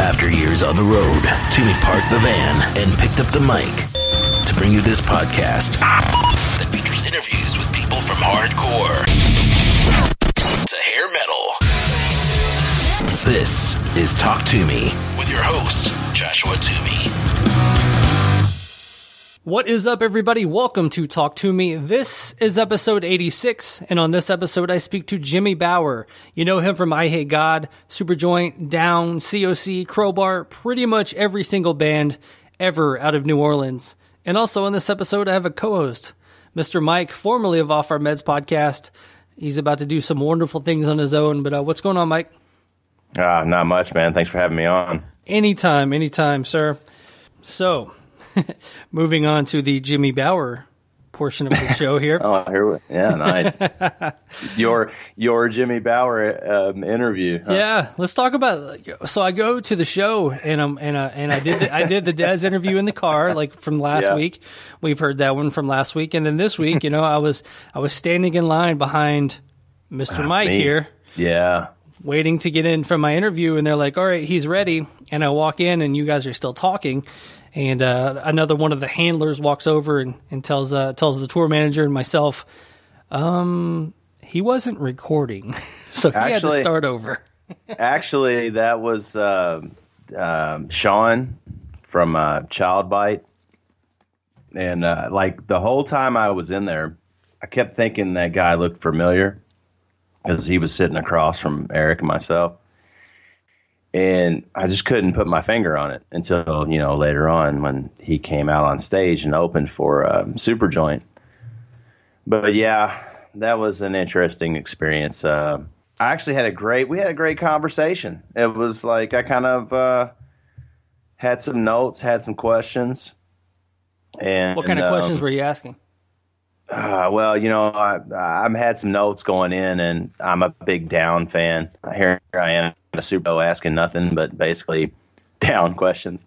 After years on the road, Toomey parked the van and picked up the mic to bring you this podcast that features interviews with people from hardcore to hair metal. This is Talk Toomey with your host, Joshua Toomey. What is up, everybody? Welcome to Talk Toomey. This is episode 86, and on this episode, I speak to Jimmy Bauer. You know him from eyehategod, Superjoint, Down, COC, Crowbar, pretty much every single band ever out of New Orleans. And also on this episode, I have a co-host, Mr. Mike, formerly of Off Our Meds podcast. He's about to do some wonderful things on his own, but what's going on, Mike? Not much, man. Thanks for having me on. Anytime, sir. So, moving on to the Jimmy Bauer portion of the show here. Nice. your Jimmy Bauer interview. Huh? Yeah, let's talk about. So I go to the show and I did the Dez interview in the car, like from last week. We've heard that one from last week, and then this week, I was standing in line behind Mr. Mike here. Yeah. Waiting to get in from my interview, and they're like, all right, he's ready. And I walk in, and you guys are still talking. And another one of the handlers walks over and tells the tour manager and myself, he wasn't recording. So he had to start over. Actually, that was Sean from Child Bite. And like the whole time I was in there, I kept thinking that guy looked familiar, because he was sitting across from Eric and myself. And I just couldn't put my finger on it until, later on when he came out on stage and opened for Superjoint. But yeah, that was an interesting experience. I actually had a great conversation. It was like I kind of had some notes, had some questions. And what kind of questions were you asking? Well, I've had some notes going in, and I'm a big Down fan. Here I am, a Super asking nothing but basically Down questions.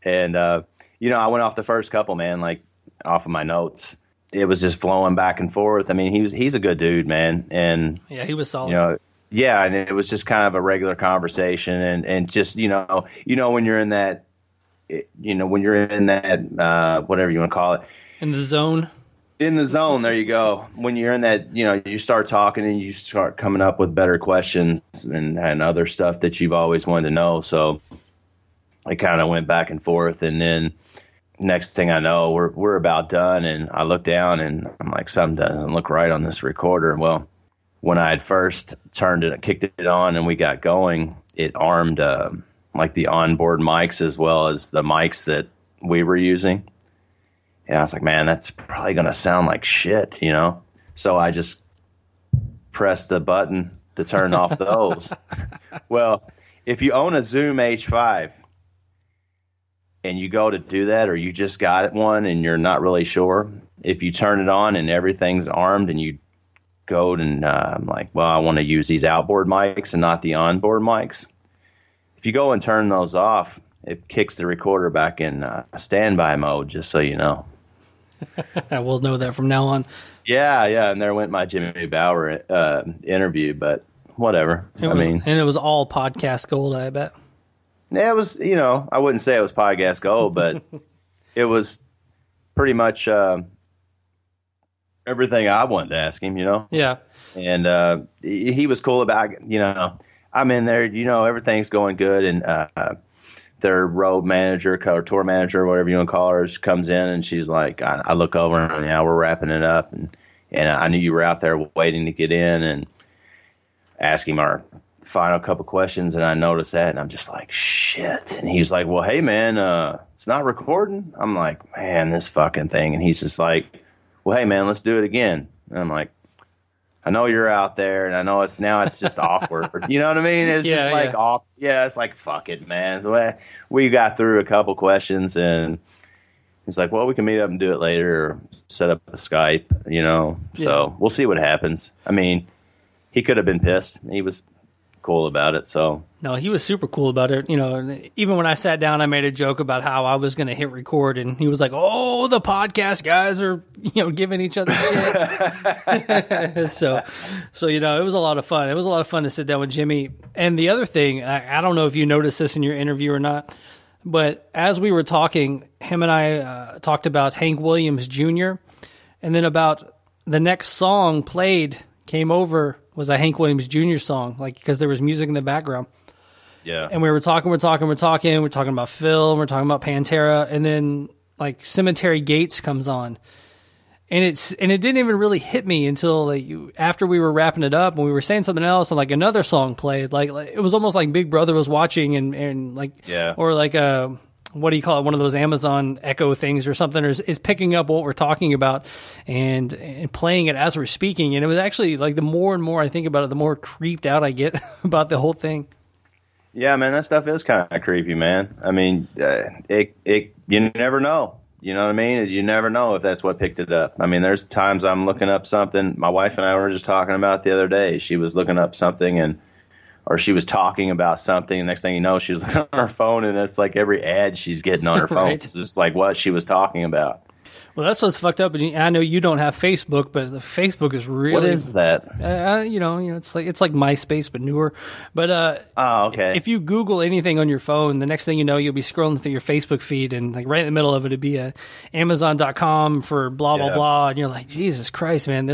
And, I went off the first couple, man, like off of my notes. It was just flowing back and forth. I mean, he's a good dude, man. And yeah, he was solid. And it was just kind of a regular conversation, and just, when you're in that, whatever you want to call it. In the zone. In the zone, there you go. When you're in that, you start talking and you start coming up with better questions and other stuff that you've always wanted to know. So I kind of went back and forth, and then next thing I know, we're about done, and I look down and I'm like, something doesn't look right on this recorder. Well, when I had first kicked it on and we got going, it armed like the onboard mics as well as the mics that we were using. And I was like, man, that's probably going to sound like shit, So I just pressed the button to turn off those. Well, if you own a Zoom H5 and you go to do that, or you just got one and you're not really sure, if you turn it on and everything's armed and you go and I'm like, well, I want to use these outboard mics and not the onboard mics. If you go and turn those off, it kicks the recorder back in standby mode, just so you know. I will know that from now on. Yeah, and there went my Jimmy Bauer interview, but whatever. And it was all podcast gold, I bet. Yeah, it was, I wouldn't say it was podcast gold, but it was pretty much everything I wanted to ask him, Yeah. And he was cool about, I'm in there, everything's going good, and their road manager or tour manager, whatever you want to call her, she comes in and she's like, I look over and we're wrapping it up. And I knew you were out there waiting to get in, and ask him our final couple questions. And I noticed that, and I'm just like, shit. And he's like, well, hey man, it's not recording. I'm like, man, this fucking thing. And he's just like, well, hey man, let's do it again. And I'm like, I know you're out there, and I know it's just awkward. You know what I mean? It's just like, it's like, fuck it, man. So we got through a couple questions, and he's like, well, we can meet up and do it later, or set up a Skype, So we'll see what happens. I mean, he could have been pissed. He was cool about it. So no, he was super cool about it. You know, even when I sat down, I made a joke about how I was going to hit record, and he was like, "Oh, the podcast guys are, giving each other shit." so it was a lot of fun. It was a lot of fun to sit down with Jimmy. And the other thing, I don't know if you noticed this in your interview or not, but as we were talking, him and I talked about Hank Williams Jr., and then about the next song played came over was a Hank Williams Jr. song, because there was music in the background. Yeah. And we're talking about Phil, and we're talking about Pantera, and then Cemetery Gates comes on. And it didn't even really hit me until after we were wrapping it up and we were saying something else, and another song played. It was almost like Big Brother was watching or what do you call it? One of those Amazon Echo things or something is picking up what we're talking about and playing it as we're speaking. And it was actually the more and more I think about it, the more creeped out I get about the whole thing. Yeah, man, that stuff is kind of creepy, man. I mean, you never know. You know what I mean? You never know if that's what picked it up. I mean, there's times I'm looking up something. My wife and I were just talking about the other day. She was looking up something or she was talking about something. And next thing you know, she was looking on her phone, and it's every ad she's getting on her phone. Right. It's just what she was talking about. Well, that's what's fucked up. And I know you don't have Facebook, but the Facebook is really. What is that? It's like MySpace but newer. But okay. If you Google anything on your phone, the next thing you know, you'll be scrolling through your Facebook feed, and right in the middle of it, it'd be Amazon.com for blah blah blah, and you're like, Jesus Christ, man!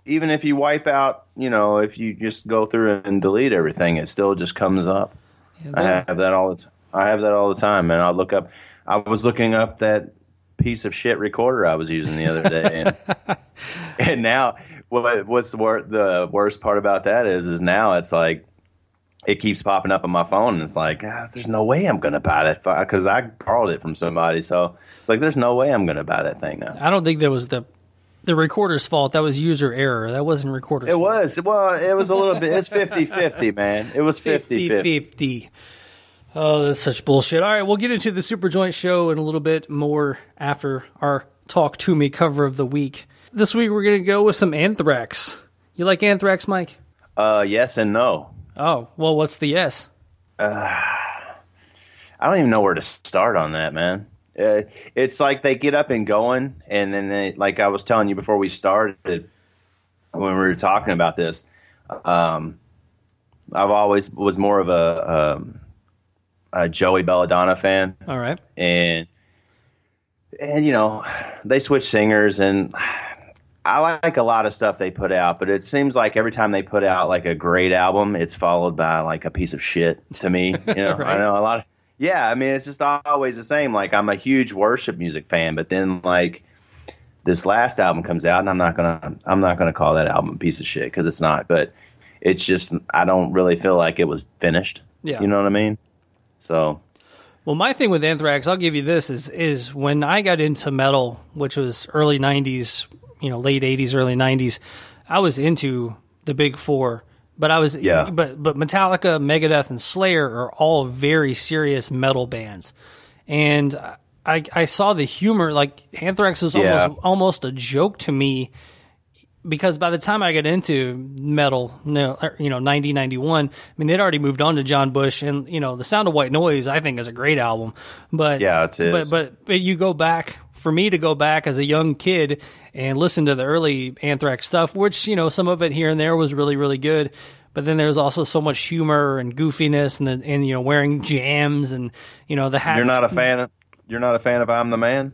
Even if you wipe out, if you just go through and delete everything, it still just comes up. Yeah, I have that all the time, man. I was looking up that piece of shit recorder I was using the other day, and now what's the worst part about that is now it's it keeps popping up on my phone, and it's there's no way I'm gonna buy that because I borrowed it from somebody, so it's there's no way I'm gonna buy that thing now. I don't think that was the recorder's fault. That was user error. That wasn't recorder's fault. It was a little bit. It's 50-50, man. It was 50-50. Oh, that's such bullshit. All right, we'll get into the Superjoint show in a little bit more after our Talk Toomey cover of the week. This week we're going to go with some Anthrax. You like Anthrax, Mike? Yes and no. Oh, well, what's the yes? I don't even know where to start on that, man. It's they get up and going, and then they, I was telling you before we started, when we were talking about this, I've always was more of a Joey Belladonna fan. All right. And they switch singers, and I like a lot of stuff they put out, but it seems like every time they put out a great album, it's followed by a piece of shit to me. Right. I know a lot of. Yeah, I mean, it's just always the same. I'm a huge worship music fan, but then this last album comes out, and I'm not gonna call that album a piece of shit because it's not. But it's just I don't really feel like it was finished. Yeah, you know what I mean. So, well, my thing with Anthrax, I'll give you this is when I got into metal, which was early '90s, late '80s, early '90s, I was into the big four. But but Metallica, Megadeth, and Slayer are all very serious metal bands, and I saw the humor. Anthrax was almost a joke to me, because by the time I got into metal, 90, 91, I mean they'd already moved on to John Bush, and The Sound of White Noise I think is a great album. But yeah, it is. But you go back. For me to go back as a young kid and listen to the early Anthrax stuff, which, some of it here and there was really, really good. But then there's also so much humor and goofiness and wearing jams and, the hat. You're not a fan of I'm the Man?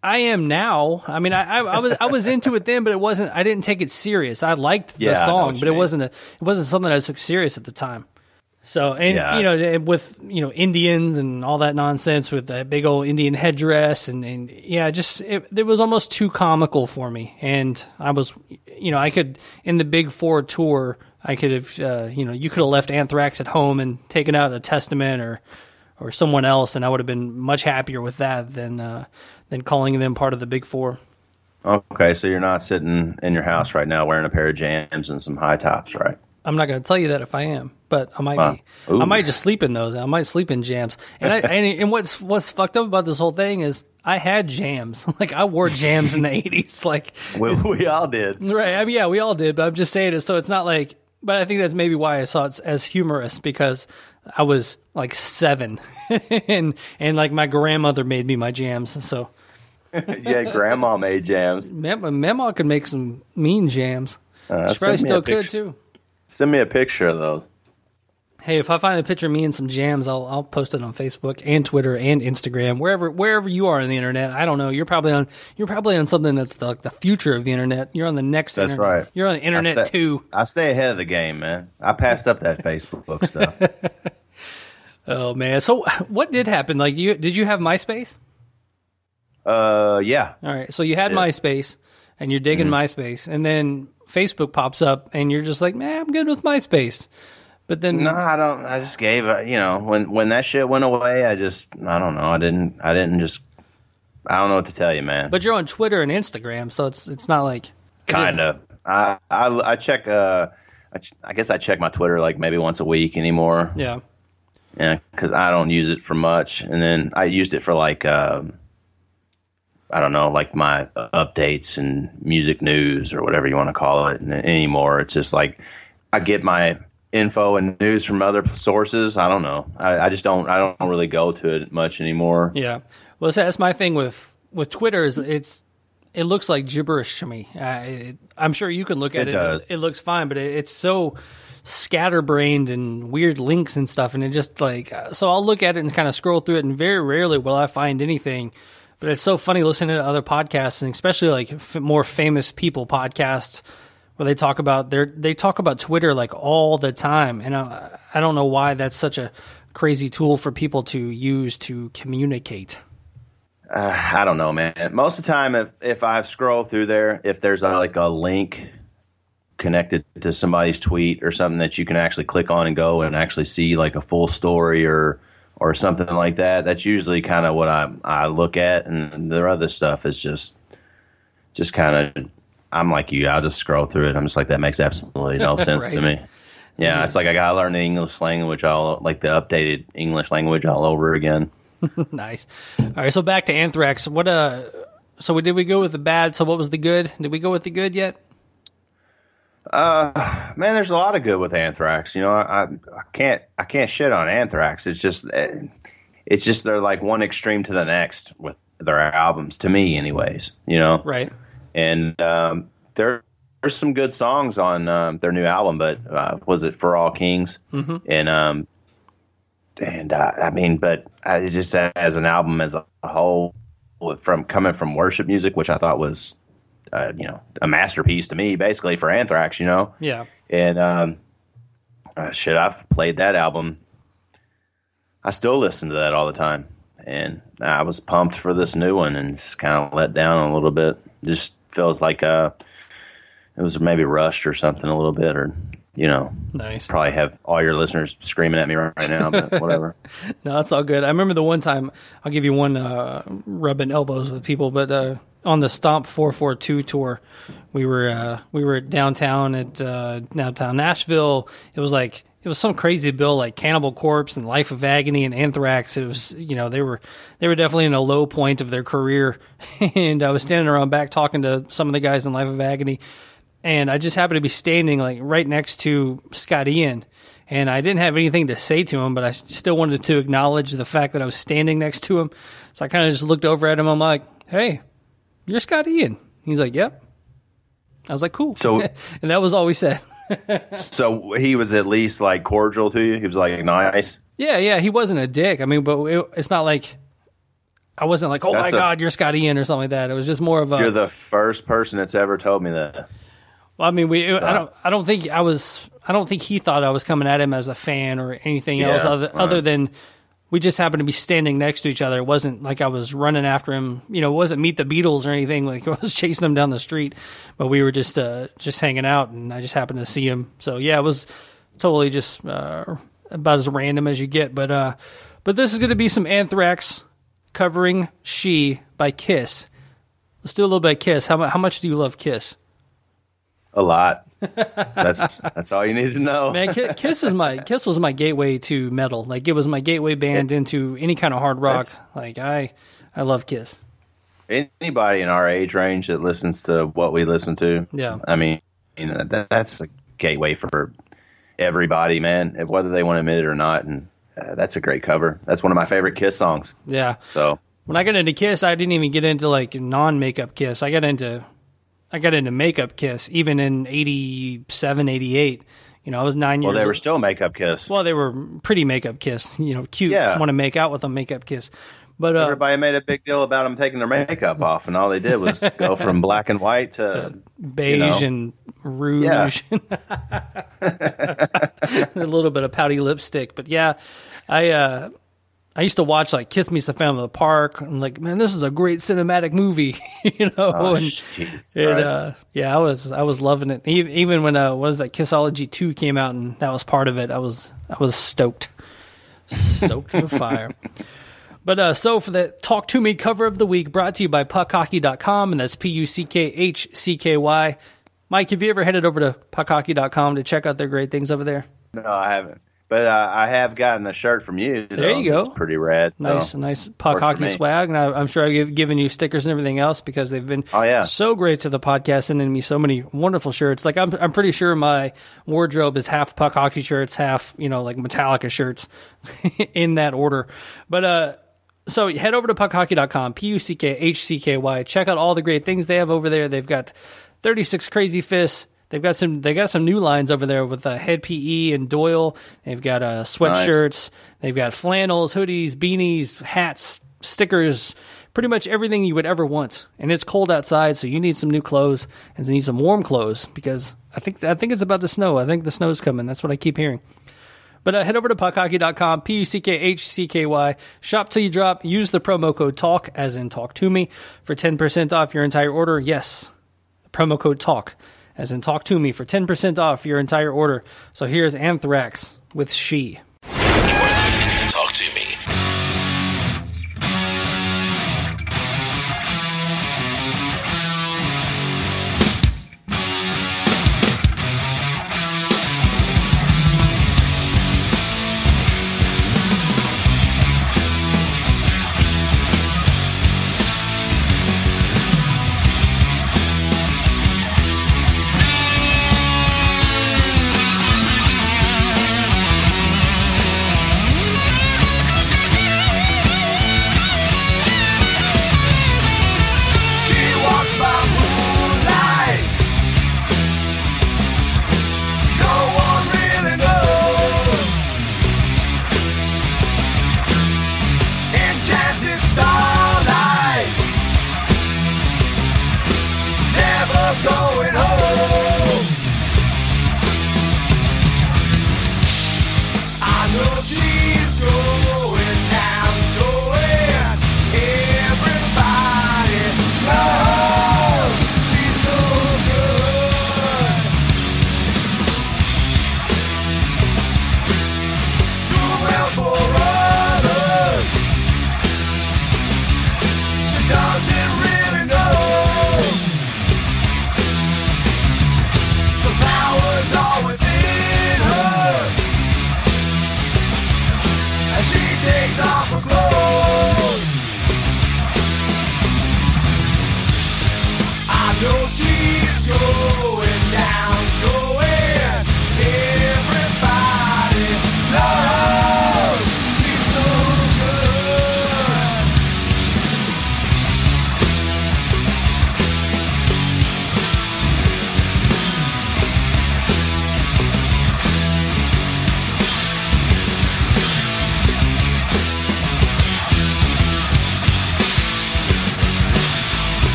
I am now. I mean, I was into it then, but it wasn't, I didn't take it serious. I liked the song, but it wasn't something I took serious at the time. So, and, with, Indians and all that nonsense with that big old Indian headdress and it was almost too comical for me. And I was, I could, in the Big Four tour, I could have, you could have left Anthrax at home and taken out a Testament or someone else, and I would have been much happier with that than calling them part of the Big Four. Okay, so you're not sitting in your house right now wearing a pair of jams and some high tops, right? I'm not going to tell you that if I am, but I might be. Ooh. I might just sleep in those. I might sleep in jams. And and what's fucked up about this whole thing is I had jams. I wore jams in the 80s. We all did. Right. I mean, yeah, we all did. But I'm just saying it. So it's not But I think that's maybe why I saw it as humorous, because I was like 7 and like my grandmother made me my jams. So yeah, grandma made jams. Mama could make some mean jams. She probably still could too. Send me a picture of those. Hey, if I find a picture of me and some jams, I'll post it on Facebook and Twitter and Instagram, wherever you are on the internet. I don't know. You're probably on something that's the future of the internet. You're on the next. That's internet. right. You're on the internet too. I stay ahead of the game, man. I passed up that Facebook stuff. Oh man. So what did happen? Like, did you have MySpace? Yeah. All right. So you had MySpace, and you're digging MySpace, and then Facebook pops up, and you're just like, man, I'm good with MySpace. But then no, I don't. I just gave when that shit went away. I don't know. I didn't just. I don't know what to tell you, man. But you're on Twitter and Instagram, so it's not like kind of. I check. I guess I check my Twitter like maybe once a week anymore. Yeah. Yeah, because I don't use it for much, and then I used it for like I don't know, like my updates and music news or whatever you want to call it. And anymore, it's just like I get my info and news from other sources. I don't know. I just don't. I don't really go to it much anymore. Yeah. Well, that's my thing with Twitter. Is it looks like gibberish to me. I'm sure you can look at it. It looks fine, but it's so scatterbrained and weird links and stuff, and it just like so. I'll look at it and kind of scroll through it, and very rarely will I find anything. But it's so funny listening to other podcasts, and especially like more famous people podcasts, where they talk about Twitter like all the time, and I don't know why that's such a crazy tool for people to use to communicate. I don't know, man. Most of the time, if I scroll through there, if there's like a link connected to somebody's tweet or something that you can actually click on and go and actually see like a full story or something like that, that's usually kind of what I look at, and the other stuff is just kind of. I'm like you. I'll just scroll through it. I'm just like, that makes absolutely no sense right. to me. Yeah, it's like I gotta learn the English language, the updated English language all over again. Nice. All right, so back to Anthrax. So did we go with the bad? So what was the good? Did we go with the good yet? Man, there's a lot of good with Anthrax. I can't shit on Anthrax. It's just they're like one extreme to the next with their albums, to me, anyways. Right. And there's some good songs on their new album, but was it For All Kings? Mm-hmm. And I mean, but it just as an album as a whole, coming from worship music, which I thought was, a masterpiece to me, basically for Anthrax, Yeah. And I've played that album. I still listen to that all the time, and I was pumped for this new one, and just kind of let down a little bit. Just feels like it was maybe rushed or something a little bit, or Nice. Probably have all your listeners screaming at me right now, but whatever. No, that's all good. I remember the one time, I'll give you one rubbing elbows with people, but on the Stomp 442 tour, we were downtown at downtown Nashville. It was some crazy bill like Cannibal Corpse and Life of Agony and Anthrax. It was, they were definitely in a low point of their career. And I was standing around back talking to some of the guys in Life of Agony, and I just happened to be standing like right next to Scott Ian. And I didn't have anything to say to him, but I still wanted to acknowledge the fact that I was standing next to him. So I kind of just looked over at him. I'm like, "Hey, you're Scott Ian." He's like, "Yep." I was like, "Cool." So, and that was all we said. So he was at least like cordial to you. He was like nice. Yeah. He wasn't a dick. I mean, but it's not like I wasn't like, "Oh my God, you're Scott Ian" or something like that. It was just more of a. You're the first person that's ever told me that. Well, I mean, I don't think he thought I was coming at him as a fan or anything else other than we just happened to be standing next to each other. It wasn't like I was running after him. It wasn't Meet the Beatles or anything. Like I was chasing him down the street, but we were just hanging out, and I just happened to see him. So yeah, it was totally just about as random as you get. But this is going to be some Anthrax covering "She" by Kiss. Let's do a little bit of Kiss. How much do you love Kiss? A lot. That's all you need to know. Man, Kiss was my gateway to metal. Like it was my gateway band into any kind of hard rock. Like I love Kiss. Anybody in our age range that listens to what we listen to, yeah. I mean, that's a gateway for everybody, man, whether they want to admit it or not. And that's a great cover. That's one of my favorite Kiss songs. Yeah. So when I got into Kiss, I didn't even get into like non-makeup Kiss. I got into makeup Kiss even in 87, 88. You know, I was 9 years old. Well, they were still makeup Kiss. Well, they were pretty makeup Kiss. You know, cute. Yeah. Want to make out with them, makeup Kiss. But everybody made a big deal about them taking their makeup off, and all they did was go from black and white to beige and rouge. Yeah. A little bit of pouty lipstick. But yeah, I used to watch like Kiss Meets the Phantom of the Park. I'm like, man, this is a great cinematic movie, you know. Oh, Jesus Christ. Yeah, I was loving it. Even when what was that Kissology 2 came out and that was part of it, I was stoked to the fire. But so for the Talk To Me cover of the week, brought to you by PUCKHCKY, and that's PUCKHCKY. Mike, have you ever headed over to PUCKHCKY.com to check out their great things over there? No, I haven't. But I have gotten a shirt from you. There you go. It's pretty rad. Nice Puck Hockey swag. And I'm sure I've given you stickers and everything else because they've been so great to the podcast, sending me so many wonderful shirts. Like I'm pretty sure my wardrobe is half Puck Hockey shirts, half, you know, like Metallica shirts in that order. But so head over to puckhockey.com, PUCKHCKY. Check out all the great things they have over there. They've got 36 Crazy Fists. They got some new lines over there with Head PE and Doyle. They've got sweatshirts. Nice. They've got flannels, hoodies, beanies, hats, stickers, pretty much everything you would ever want. And it's cold outside, so you need some new clothes and you need some warm clothes because I think it's about to snow. I think the snow's coming. That's what I keep hearing. But head over to puckhockey.com, PUCKHCKY. Shop till you drop. Use the promo code TALK, as in Talk To Me, for 10% off your entire order. Yes, the promo code TALK, as in Talk To Me, for 10% off your entire order. So here's Anthrax with She. You're listening to Talk To Me.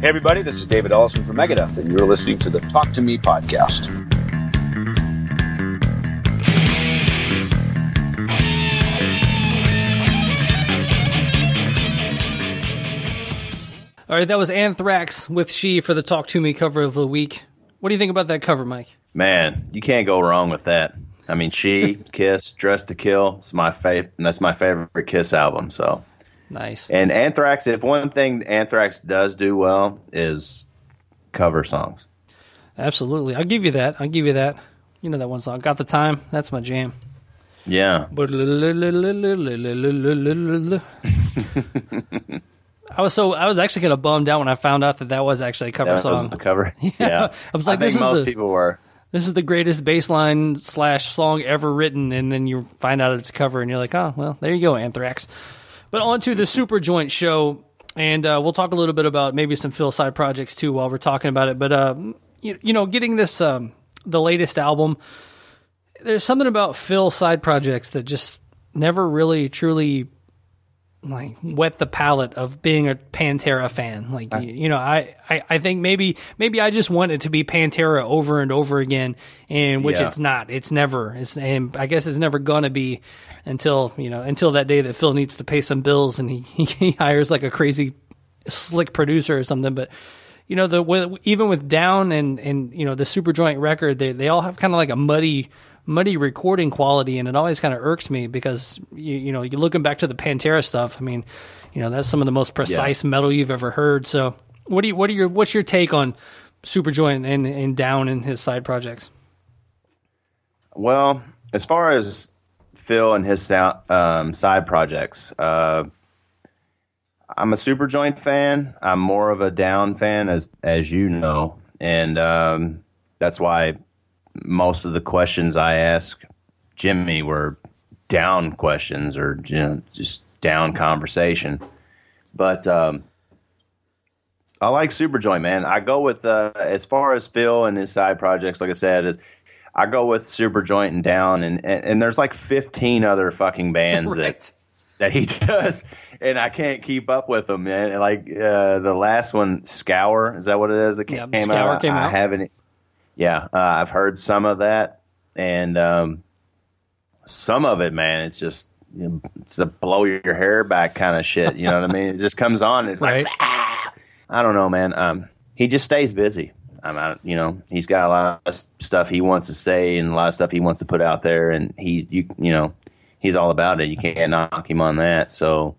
Hey everybody, this is David Ellison from Megadeth, and you're listening to the Talk to Me podcast. All right, that was Anthrax with She for the Talk To Me cover of the week. What do you think about that cover, Mike? Man, you can't go wrong with that. I mean, She, Kiss, Dress to Kill. It's my that's my favorite Kiss album. So nice. And Anthrax, if one thing Anthrax does do well is cover songs. Absolutely, I'll give you that. You know that one song, "Got the Time." That's my jam. Yeah. I was actually kind of bummed out when I found out that was actually a cover song. Was the cover. Yeah. I was like, I think most people were. This is the greatest bass line / song ever written, and then you find out it's a cover, and you're like, oh, well, there you go, Anthrax. But on to the Superjoint show, and we'll talk a little bit about maybe some Phil side projects too while we're talking about it. But getting this the latest album, there's something about Phil side projects that just never really truly like wet the palate of being a Pantera fan. Like, I think maybe I just want it to be Pantera over and over again, and which it's not. It's never. And I guess it's never gonna be until that day that Phil needs to pay some bills and he hires like a crazy slick producer or something. But even with Down and the Superjoint record, they all have kind of like a muddy recording quality, and it always kind of irks me because you're looking back to the Pantera stuff. I mean, that's some of the most precise metal you've ever heard. So, what's your take on Superjoint and Down and his side projects? Well, as far as Phil and his side projects, I'm a Superjoint fan. I'm more of a Down fan, as you know, and that's why most of the questions I ask Jimmy were Down questions or just Down conversation. But I like Superjoint, man. I go with as far as Phil and his side projects, like I said, I go with Superjoint and Down, and there's like 15 other fucking bands right. that he does, and I can't keep up with them, man. And like the last one, Scour, is that what it is that came out? I haven't. Yeah, I've heard some of that, and some of it, man, it's just it's a blow your hair back kind of shit. You know what I mean? It just comes on. It's right. Like, I don't know, man. He just stays busy. He's got a lot of stuff he wants to say and a lot of stuff he wants to put out there, and he's all about it. You can't knock him on that. So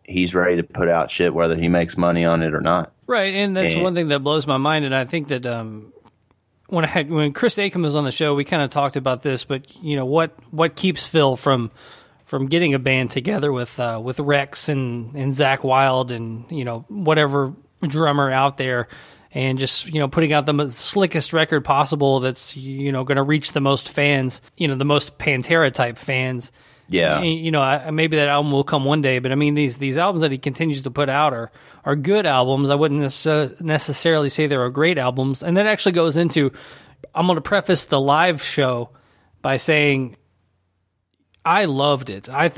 he's ready to put out shit whether he makes money on it or not. Right, and that's one thing that blows my mind, and I think that when Chris Aiken was on the show, we kind of talked about this, but what keeps Phil from getting a band together with Rex and Zakk Wylde and whatever drummer out there, and just putting out the slickest record possible that's going to reach the most fans, the most Pantera type fans. Yeah, maybe that album will come one day, but I mean these albums that he continues to put out are good albums. I wouldn't necessarily say they're great albums, and that actually goes into. I'm going to preface the live show by saying I loved it. I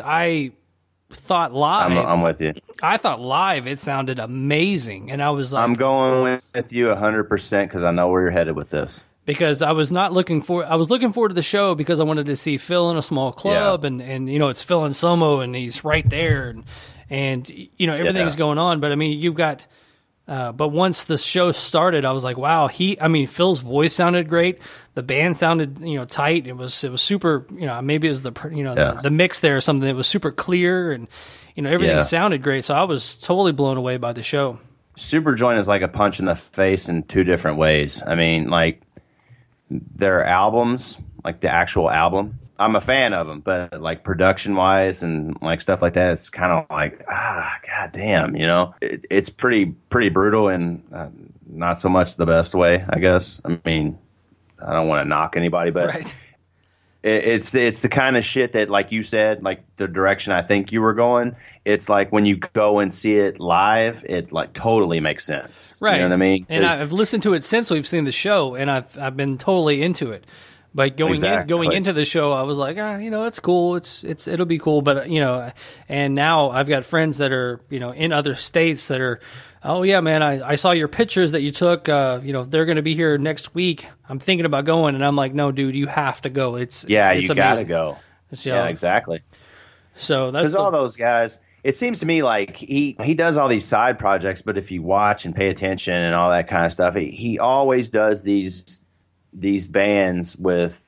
thought live. I'm with you. I thought live it sounded amazing, and I was like, I'm going with you 100% because I know where you're headed with this. Because I was looking forward to the show because I wanted to see Phil in a small club, and it's Phil and Somo, and he's right there, and everything's going on. But I mean, you've got. But once the show started, I was like, wow. Phil's voice sounded great. The band sounded tight. It was super. Maybe it was the mix there or something. It was super clear, and everything sounded great. So I was totally blown away by the show. Superjoint is like a punch in the face in two different ways. I mean, like. Their albums, like the actual album, I'm a fan of them, but like production wise and like stuff like that, it's kind of like goddamn, it's pretty brutal and not so much the best way, I guess. I mean, I don't want to knock anybody, but right. It's the kind of shit that, like you said, like the direction I think you were going. It's like when you go and see it live, it like totally makes sense. Right. You know what I mean? And I've listened to it since we've seen the show, and I've been totally into it. But going into the show, I was like, it's cool. It'll be cool. But and now I've got friends that are in other states that are Oh yeah, man. I saw your pictures that you took. They're going to be here next week. I'm thinking about going, and I'm like, no, dude, you have to go. It's you got to go. So, yeah, exactly. So that's because all those guys. It seems to me like he does all these side projects, but if you watch and pay attention and all that kind of stuff, he always does these bands with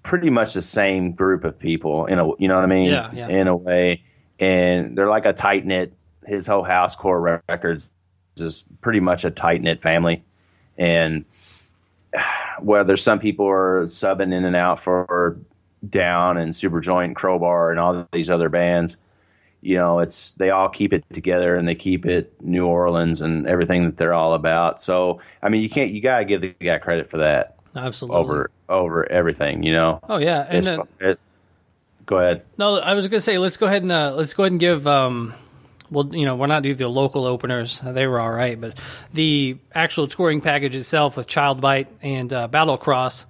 pretty much the same group of people. You know what I mean? Yeah. In a way, and they're like a tight knit. His whole Housecore Records is pretty much a tight knit family, and whether some people are subbing in and out for Down and Superjoint and Crowbar and all these other bands. They all keep it together and they keep it New Orleans and everything that they're all about. So, I mean, you got to give the guy credit for that. Absolutely. Over everything, Oh yeah. And go ahead. No, I was going to say, let's go ahead and give, we're not doing the local openers. They were all right, but the actual touring package itself with Child Bite and Battle Cross,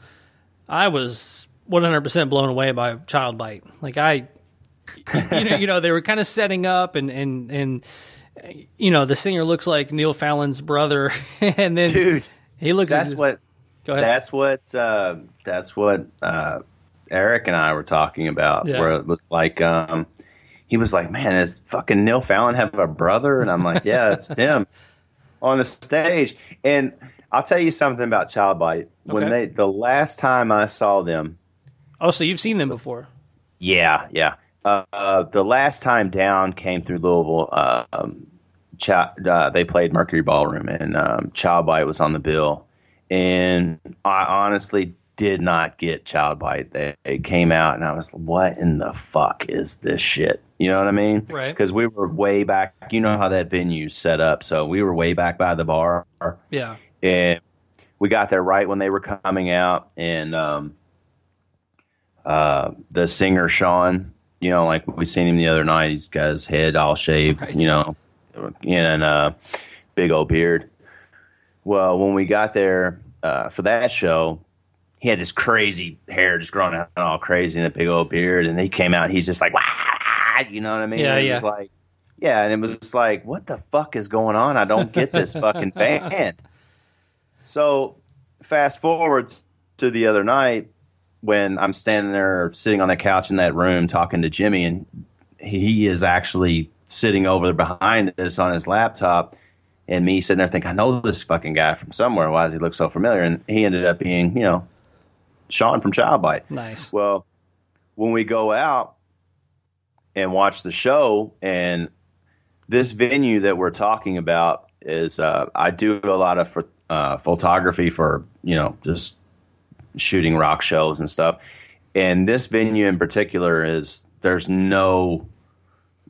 I was 100% blown away by Child Bite. Like they were kind of setting up and the singer looks like Neil Fallon's brother and then dude, he looks go ahead. That's what Eric and I were talking about, where it was like he was like, man, does fucking Neil Fallon have a brother? And I'm like, yeah, it's him on the stage. And I'll tell you something about Child Bite. Okay. The last time I saw them. Oh, so you've seen them before? Yeah. The last time Down came through Louisville, they played Mercury Ballroom, and Child Bite was on the bill. And I honestly did not get Child Bite. They came out, and I was, what in the fuck is this shit? You know what I mean? Right. Because we were way back. You know how that venue's set up, so we were way back by the bar. Yeah. And we got there right when they were coming out, and the singer Sean, like we seen him the other night. He's got his head all shaved, right. And a big old beard. Well, when we got there for that show, he had this crazy hair just growing out all crazy and a big old beard. And he came out, and he's just like, wah! You know what I mean? Yeah, and it was like, and it was like, what the fuck is going on? I don't get this fucking band. So fast forward to the other night, when I'm standing there sitting on the couch in that room talking to Jimmy, and he is actually sitting over there behind us on his laptop, and me sitting there thinking, I know this fucking guy from somewhere. Why does he look so familiar? And he ended up being, Sean from Child Bite. Nice. Well, when we go out and watch the show, and this venue that we're talking about is, I do a lot of photography for, just shooting rock shows and stuff. And this venue in particular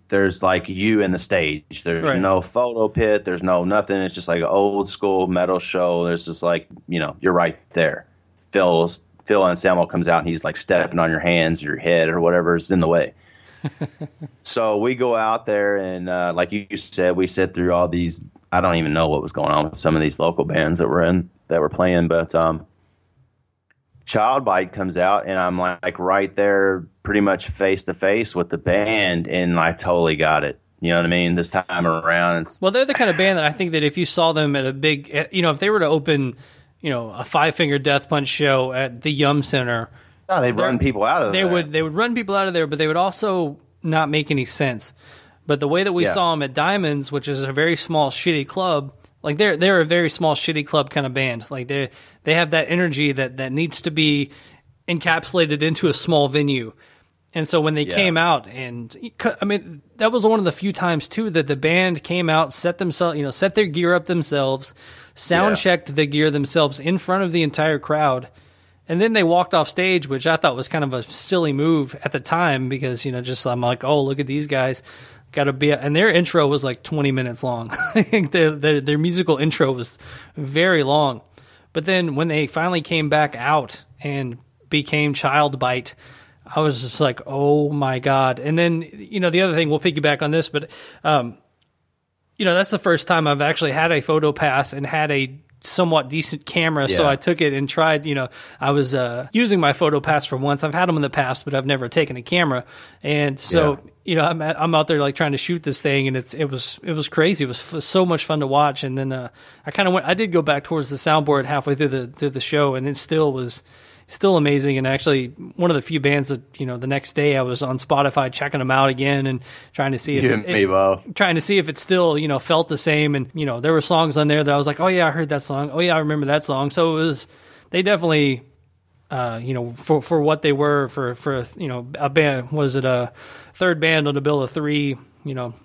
there's like you in the stage. There's right. no photo pit. There's no nothing. It's just like an old school metal show. There's just like, you're right there. Phil Anselmo comes out and he's like stepping on your hands, your head, or whatever's in the way. So we go out there and like you said, we sit through all these. I don't even know what was going on with some of these local bands that were playing, but Child Bite comes out, and I'm like right there pretty much face to face with the band, and I totally got it. You know what I mean? This time around. Well, they're the kind of band that I think that if you saw them at a big, if they were to open, a Five Finger Death Punch show at the Yum Center. Oh, they'd run people out of there. They would run people out of there, but they would also not make any sense. But the way that we saw them at Diamonds, which is a very small, shitty club, like they're a very small, shitty club kind of band. Like they have that energy that needs to be encapsulated into a small venue. And so when they came out, and I mean, that was one of the few times too that the band came out, set their gear up themselves, sound checked the gear themselves in front of the entire crowd. And then they walked off stage, which I thought was kind of a silly move at the time because, I'm like, oh, look at these guys. Got to be, and their intro was like 20 minutes long. their musical intro was very long. But then when they finally came back out and became Child Bite, I was just like, oh my God. And then, the other thing, we'll piggyback on this, but, that's the first time I've actually had a photo pass and had a somewhat decent camera, so I took it and tried, I was using my photo pass for once. I've had them in the past, but I've never taken a camera. And so, I'm out there like trying to shoot this thing, and it was crazy. It was so much fun to watch. And then I did go back towards the soundboard halfway through the show, and it still was amazing. And actually one of the few bands that, the next day I was on Spotify checking them out again and trying to see if it still, felt the same. And, there were songs on there that I was like, oh yeah, I heard that song. Oh yeah, I remember that song. So they definitely, for what they were for, a band, was it a third band on the bill of three,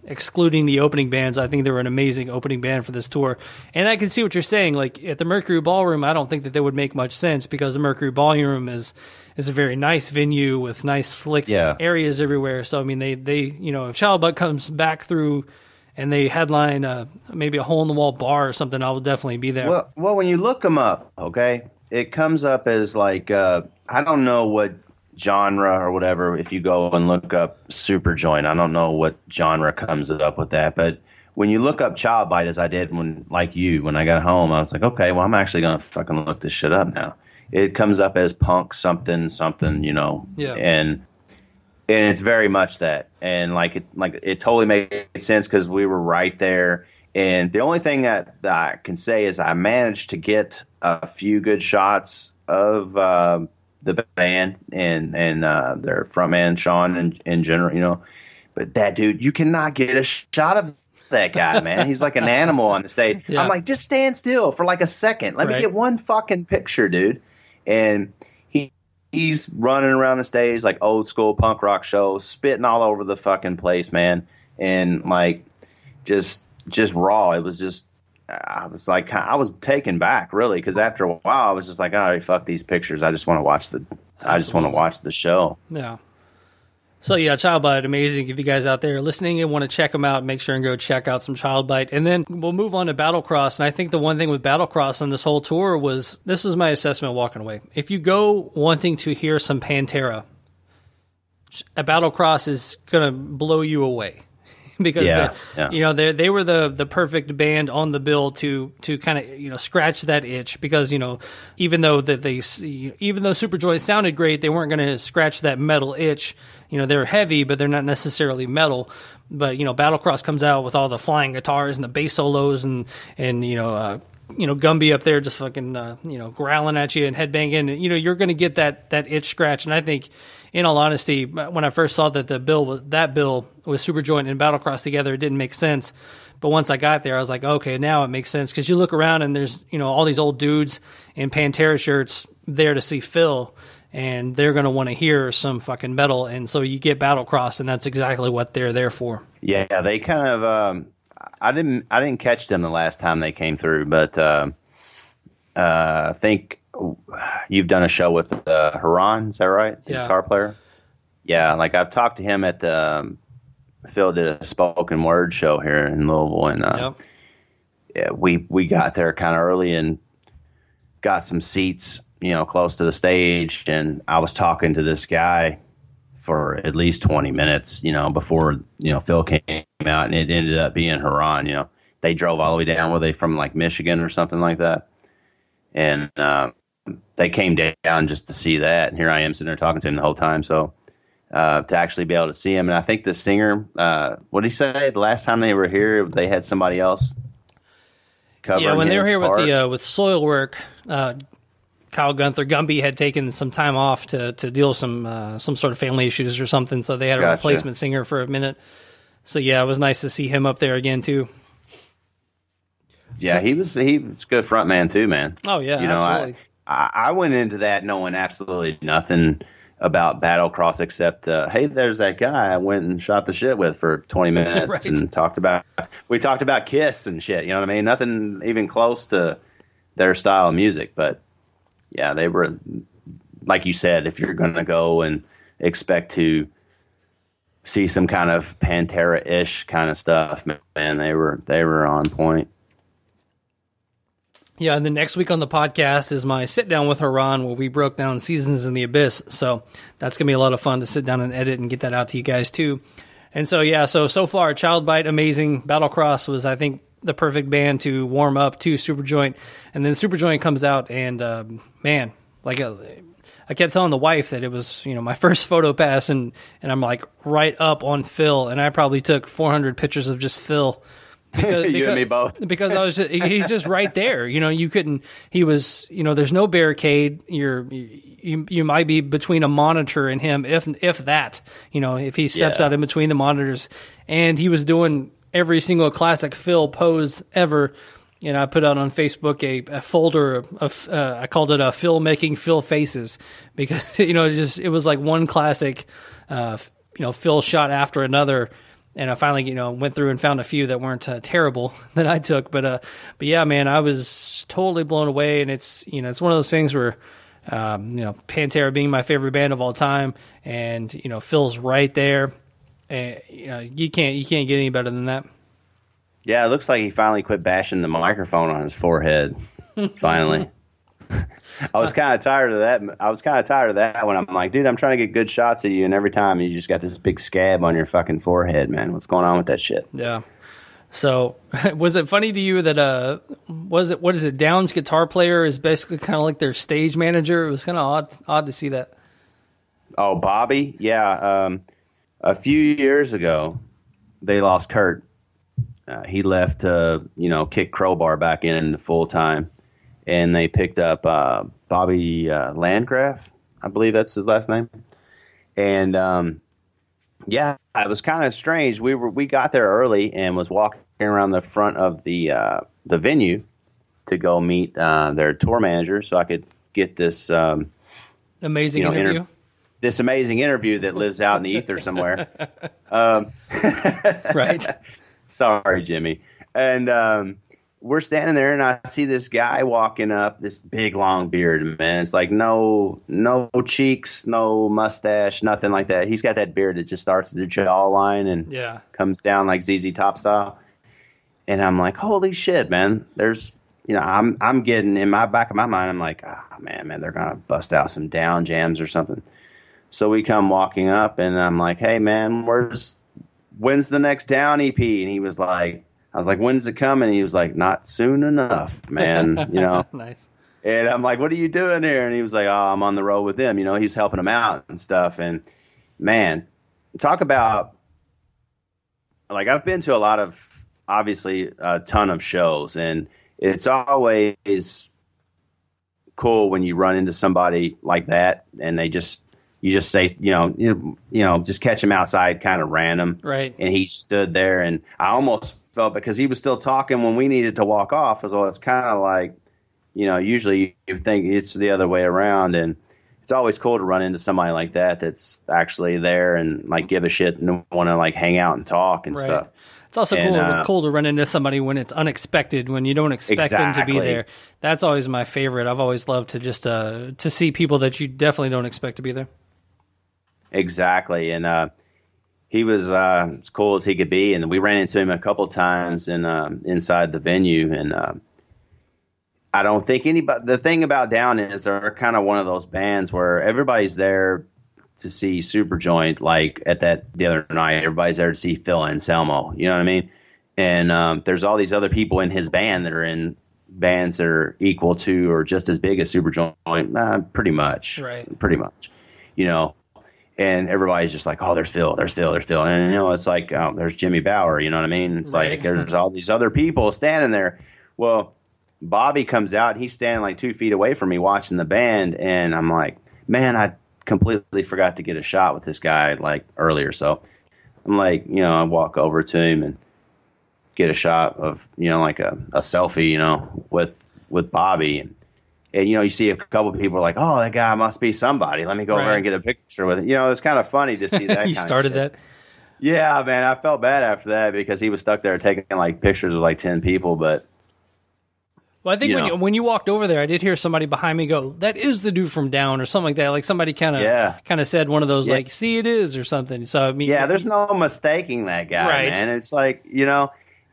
excluding the opening bands. I think they were an amazing opening band for this tour. And I can see what you're saying. Like at the Mercury Ballroom, I don't think that would make much sense because the Mercury Ballroom is a very nice venue with nice slick areas everywhere. So I mean, they if Child Butt comes back through and they headline maybe a hole in the wall bar or something, I will definitely be there. Well, when you look them up, okay, it comes up as like I don't know what genre or whatever. If you go and look up Superjoint, I don't know what genre comes up with that, but when you look up Child Bite, as I did when I got home, I was like, okay, well, I'm actually gonna fucking look this shit up now. It comes up as punk something, and it's very much that, and it totally made sense because we were right there. And the only thing that I can say is I managed to get a few good shots of the band and their frontman Sean in general, but that dude, you cannot get a shot of that guy, man. He's like an animal on the stage. Yeah. I'm like, just stand still for like a second. Let me get one fucking picture, dude. And he's running around the stage like old school punk rock show, spitting all over the fucking place, man. And like just raw. It was just, I was taken back really, because after a while I was just like, all right, fuck these pictures. I just want to watch the show. Yeah. So yeah, Child Bite, amazing. If you guys out there listening and want to check them out, make sure and go check out some Child Bite. And then we'll move on to Battlecross. And I think the one thing with Battlecross on this whole tour was, this is my assessment walking away. If you go wanting to hear some Pantera, a Battlecross is going to blow you away. Because they were the perfect band on the bill to kind of scratch that itch, because even though Superjoint sounded great, they weren't going to scratch that metal itch. They're heavy, but they're not necessarily metal. But Battlecross comes out with all the flying guitars and the bass solos and Gumby up there just fucking growling at you and headbanging. You're going to get that itch scratch. And I think, in all honesty, when I first saw that that bill with Superjoint and Battlecross together, it didn't make sense. But once I got there, I was like, okay, now it makes sense, because you look around and there's all these old dudes in Pantera shirts there to see Phil, and they're going to want to hear some fucking metal, and so you get Battlecross, and that's exactly what they're there for. Yeah, they kind of I didn't catch them the last time they came through, but I think you've done a show with Haran, is that right? The guitar player? Yeah, like I've talked to him at Phil did a spoken word show here in Louisville, and we got there kind of early and got some seats, close to the stage, and I was talking to this guy for at least 20 minutes, before, Phil came out, and it ended up being Haran. They drove all the way down, were they from like Michigan or something like that? And they came down just to see that, and here I am sitting there talking to him the whole time. So to actually be able to see him, and I think the singer, what did he say? The last time they were here, they had somebody else covering. Yeah, when they were here with Soilwork, Kyle Gunther, Gumby had taken some time off to deal with some sort of family issues or something, so they had a replacement singer for a minute. So yeah, it was nice to see him up there again too. Yeah, he was a good front man too, man. Oh yeah, absolutely. I went into that knowing absolutely nothing about Battlecross except, hey, there's that guy I went and shot the shit with for 20 minutes and we talked about Kiss and shit. You know what I mean? Nothing even close to their style of music, but yeah, they were, like you said, if you're going to go and expect to see some kind of Pantera-ish kind of stuff, man, they were on point. Yeah, and the next week on the podcast is my sit-down with Haran, where we broke down Seasons in the Abyss. So that's going to be a lot of fun to sit down and edit and get that out to you guys, too. And so, yeah, so far, Child Bite, amazing. Battlecross was, I think, the perfect band to warm up to Superjoint. And then Superjoint comes out, and man, like I kept telling the wife that it was, my first photo pass, and I'm like right up on Phil, and I probably took 400 pictures of just Phil. Because, you and me both. Because he's just right there. You couldn't. He was. There's no barricade. You might be between a monitor and him, if that. If he steps out in between the monitors, and he was doing every single classic Phil pose ever. I put out on Facebook a folder of I called it Phil making Phil faces, because it was like one classic Phil shot after another. And I finally, went through and found a few that weren't terrible that I took. But yeah, man, I was totally blown away. And it's, it's one of those things where, Pantera being my favorite band of all time, and Phil's right there. And you can't get any better than that. Yeah, it looks like he finally quit bashing the microphone on his forehead. Finally. I was kind of tired of that. When I'm like, dude, I'm trying to get good shots of you, and every time you just got this big scab on your fucking forehead, man. What's going on with that shit? Yeah. So, was it funny to you that what is it? Down's guitar player is basically kind of like their stage manager. It was kind of odd to see that. Oh, Bobby, yeah. A few years ago, they lost Kurt. He left to kick Crowbar back in full time. And they picked up Bobby Landgraf, I believe that's his last name. And yeah, it was kind of strange. We got there early and was walking around the front of the venue to go meet their tour manager, so I could get this amazing interview. This amazing interview that lives out in the ether somewhere. Right. Sorry, Jimmy. And we're standing there, and I see this guy walking up, this big long beard, man. It's like no cheeks, no mustache, nothing like that. He's got that beard that just starts at the jawline and comes down like ZZ Top style. And I'm like, holy shit, man. There's, I'm getting in my back of my mind. I'm like, oh man, they're gonna bust out some down jams or something. So we come walking up, and I'm like, hey man, when's the next Down EP? And he was like, I was like, when's it coming? And he was like, not soon enough, man. Nice. And I'm like, what are you doing here? And he was like, oh, I'm on the road with him. He's helping him out and stuff. And man, talk about, like, I've been to a lot of, obviously, a ton of shows, and it's always cool when you run into somebody like that, and you just say, just catch him outside, kind of random. Right. And he stood there, and I almost felt, because he was still talking when we needed to walk off as well. It's kind of like, usually you think it's the other way around, and it's always cool to run into somebody like that that's actually there and like give a shit and want to like hang out and talk and stuff. It's also cool to run into somebody when it's unexpected, when you don't expect them to be there. That's always my favorite. I've always loved to just to see people that you definitely don't expect to be there. Exactly. And he was as cool as he could be, and we ran into him a couple times inside the venue. And I don't think anybody. The thing about Down is they're kind of one of those bands where everybody's there to see Superjoint. Like the other night, everybody's there to see Phil Anselmo. You know what I mean? And there's all these other people in his band that are in bands that are equal to or just as big as Superjoint. Pretty much. Right. Pretty much. And everybody's just like, oh, there's Phil. And, it's like, oh, there's Jimmy Bower. You know what I mean? It's like there's all these other people standing there. Well, Bobby comes out. And he's standing like 2 feet away from me watching the band. And I'm like, man, I completely forgot to get a shot with this guy like earlier. So I'm like, I walk over to him and get a shot of, like a selfie, with Bobby. And, you see a couple of people are like, oh, that guy must be somebody. Let me go over and get a picture with it. It's kind of funny to see that. You started that? Yeah, man. I felt bad after that because he was stuck there taking like pictures with like 10 people. But well, I think when you walked over there, I did hear somebody behind me go, that is the dude from Down or something like that. Like somebody kind of said one of those like, see, it is or something. So I mean, there's no mistaking that guy, man. It's like,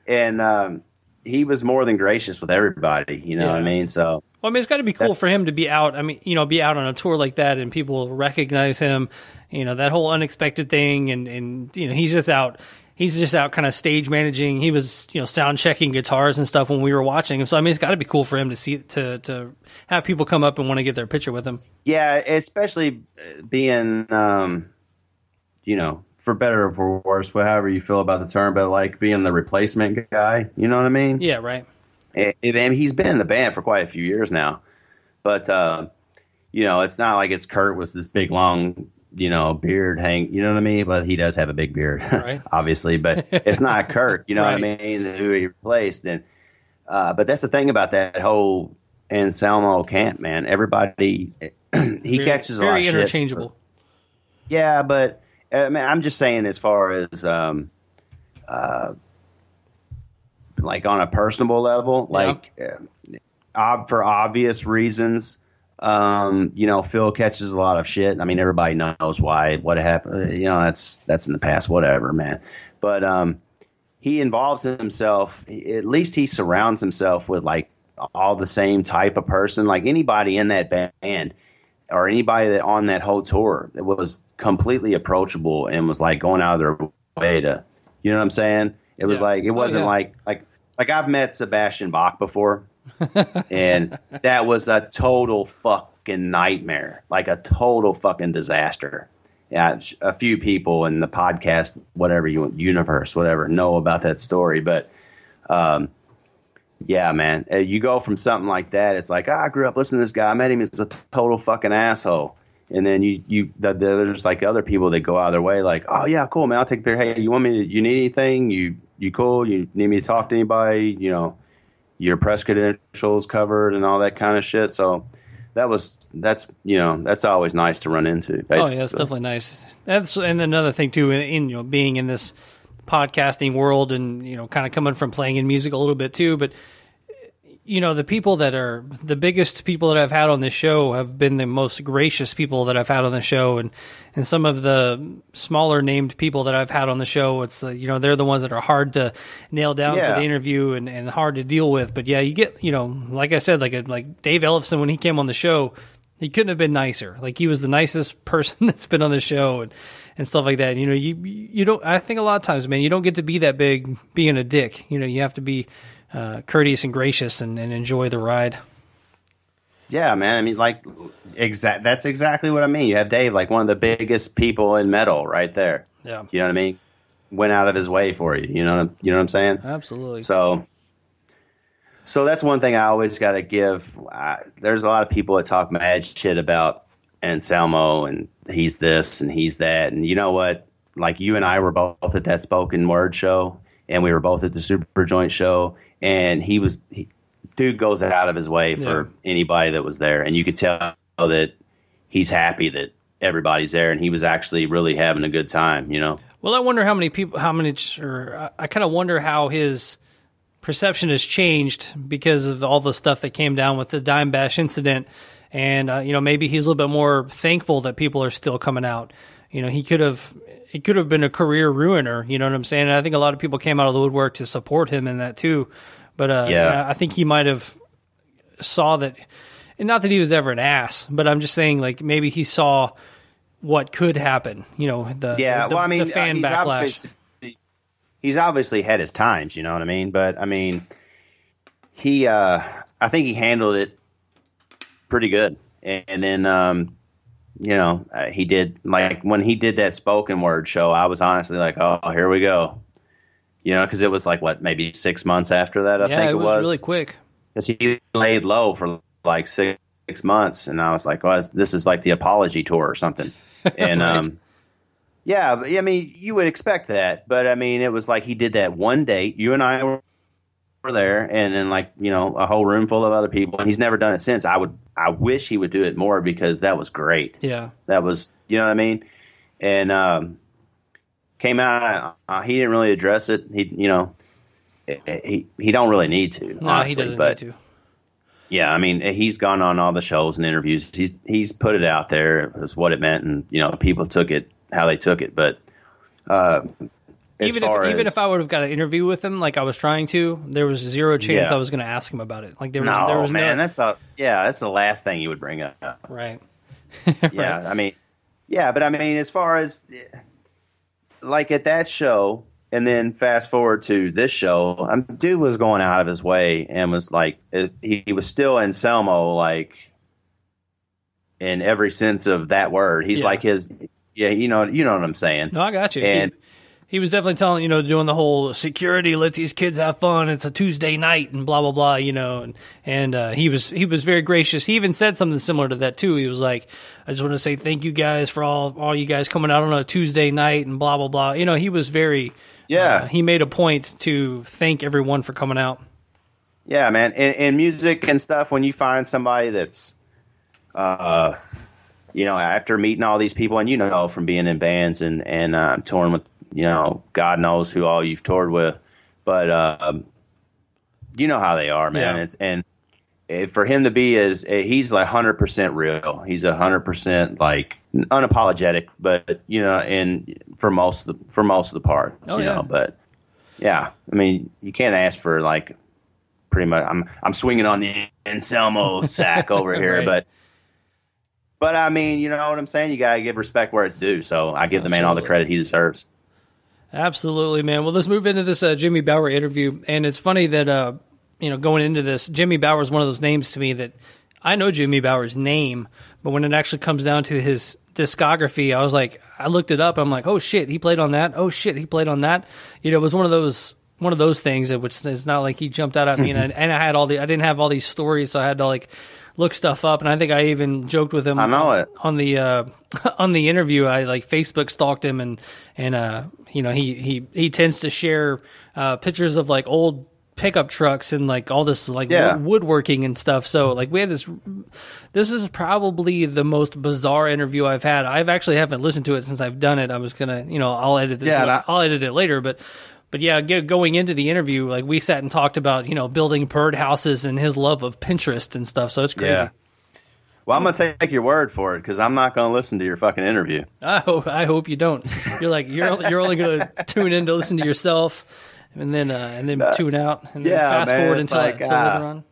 and he was more than gracious with everybody. You know what I mean? So. Well, I mean, it's got to be cool for him to be out. I mean, be out on a tour like that and people recognize him, that whole unexpected thing. And he's just out he's just out kind of stage managing. He was, sound checking guitars and stuff when we were watching him. So I mean, it's got to be cool for him to see to have people come up and want to get their picture with him. Yeah, especially being, for better or for worse, however you feel about the term, but like being the replacement guy. You know what I mean? Yeah, right. And he's been in the band for quite a few years now, but it's not like it's Kurt with this big long beard hang, you know what I mean? But he does have a big beard, right. obviously, but it's not Kurt, you know right. what I mean? Who he replaced. And, but that's the thing about that whole Anselmo camp, man. Everybody, he catches a lot of shit. Very interchangeable. Yeah, but I mean, I'm just saying as far as, like on a personal level, like for obvious reasons, Phil catches a lot of shit. I mean, everybody knows why, what happened. That's in the past, whatever, man. But he involves himself. At least he surrounds himself with like all the same type of person. Like anybody in that band or anybody that on that whole tour, it was completely approachable and was like going out of their way to, you know what I'm saying? It was like, it wasn't like I've met Sebastian Bach before. And that was a total fucking nightmare, like a total fucking disaster. Yeah, a few people in the podcast, whatever universe, whatever, know about that story. But yeah, man, you go from something like that. It's like, I grew up listening to this guy. I met him. He's a total fucking asshole. And then there's like other people that go out of their way, like, oh yeah, cool, man. I'll take a picture. Hey, you need anything? You cool? You need me to talk to anybody? Your press credentials covered and all that kind of shit. So that's always nice to run into. Basically. Oh yeah, it's definitely nice. And another thing too, in being in this podcasting world and kind of coming from playing in music a little bit too, but the people that are the biggest people that I've had on this show have been the most gracious people that I've had on the show, and some of the smaller named people that I've had on the show, it's they're the ones that are hard to nail down for the interview and hard to deal with. But yeah, you get like I said, like Dave Ellefson when he came on the show, he couldn't have been nicer. Like he was the nicest person that's been on the show and stuff like that. You don't. I think a lot of times, man, you don't get to be that big being a dick. You have to be courteous and gracious and enjoy the ride. Yeah, man. I mean, like, that's exactly what I mean. You have Dave, like one of the biggest people in metal right there. Yeah. You know what I mean? Went out of his way for you. You know what I'm saying? Absolutely. So that's one thing I always got to give. There's a lot of people that talk mad shit about Anselmo and he's this and he's that. And you know what? Like you and I were both at that spoken word show and we were both at the Superjoint show. And dude goes out of his way for anybody that was there. And you could tell that he's happy that everybody's there. And he was actually really having a good time, Well, I wonder I kind of wonder how his perception has changed because of all the stuff that came down with the Dime Bash incident. And, maybe he's a little bit more thankful that people are still coming out. It could have been a career ruiner, you know what I'm saying? And I think a lot of people came out of the woodwork to support him in that too. But I think he might have saw that, and not that he was ever an ass, but I'm just saying like maybe he saw what could happen, the fan backlash. He's obviously had his times, you know what I mean? But I mean, I think he handled it pretty good. And then, he did, like when he did that spoken word show, I was honestly like, oh, here we go. Because it was like, maybe 6 months after that, I think it was. Yeah, it was really quick. Because he laid low for like 6 months, and I was like, well, this is like the apology tour or something. And, right. yeah, I mean, you would expect that. But, I mean, it was like he did that one date. You and I were there, and then, like, a whole room full of other people, and he's never done it since. I wish he would do it more because that was great. Yeah. That was, you know what I mean? And, came out. He didn't really address it. He don't really need to. No, honestly, he doesn't but, need to. Yeah, I mean, he's gone on all the shows and interviews. He's put it out there as what it meant, and people took it how they took it. But even if I would have got an interview with him, like I was trying to, there was zero chance I was going to ask him about it. Like there was man, that's the last thing you would bring up. Right. Yeah, right. I mean, but I mean, as far as like at that show, And then fast forward to this show, dude was going out of his way and was like, he was still Anselmo, like in every sense of that word. He's like you know what I'm saying. No, I got you. And he was definitely telling, doing the whole security, let these kids have fun. It's a Tuesday night and blah, blah, blah, and he was very gracious. He even said something similar to that too. He was like, I just want to say thank you guys for all you guys coming out on a Tuesday night and blah, blah, blah. He was very, he made a point to thank everyone for coming out. Yeah, man. And music and stuff, when you find somebody that's, after meeting all these people and, from being in bands and touring with, God knows who all you've toured with, but you know how they are, man. Yeah. For him to be he's like 100% real. He's 100% like unapologetic, but and for most of the parts, But yeah, I mean, you can't ask for like pretty much. I'm swinging on the Anselmo sack over here, right. But I mean, you know what I'm saying. You gotta give respect where it's due. So I give the man all the credit he deserves. Absolutely, man. Well, let's move into this Jimmy Bower interview. And it's funny that, going into this, Jimmy Bower is one of those names to me that I know Jimmy Bower's name, but when it actually comes down to his discography, I looked it up. I'm like, oh, shit, he played on that. Oh, shit, he played on that. It was one of those things, which it's not like he jumped out at me. And I didn't have all these stories, so I had to, look stuff up. And I think I even joked with him on the interview. I Facebook stalked him and he tends to share pictures of old pickup trucks and all this woodworking and stuff. So we had this is probably the most bizarre interview I've had. Haven't listened to it since I've done it. I was gonna, I'll edit this. I'll edit it later, but yeah, going into the interview, we sat and talked about, building bird houses and his love of Pinterest and stuff. So it's crazy. Yeah. Well, I'm going to take your word for it because I'm not going to listen to your fucking interview. I hope you don't. You're only going to tune in to listen to yourself and then tune out and then fast forward until later on.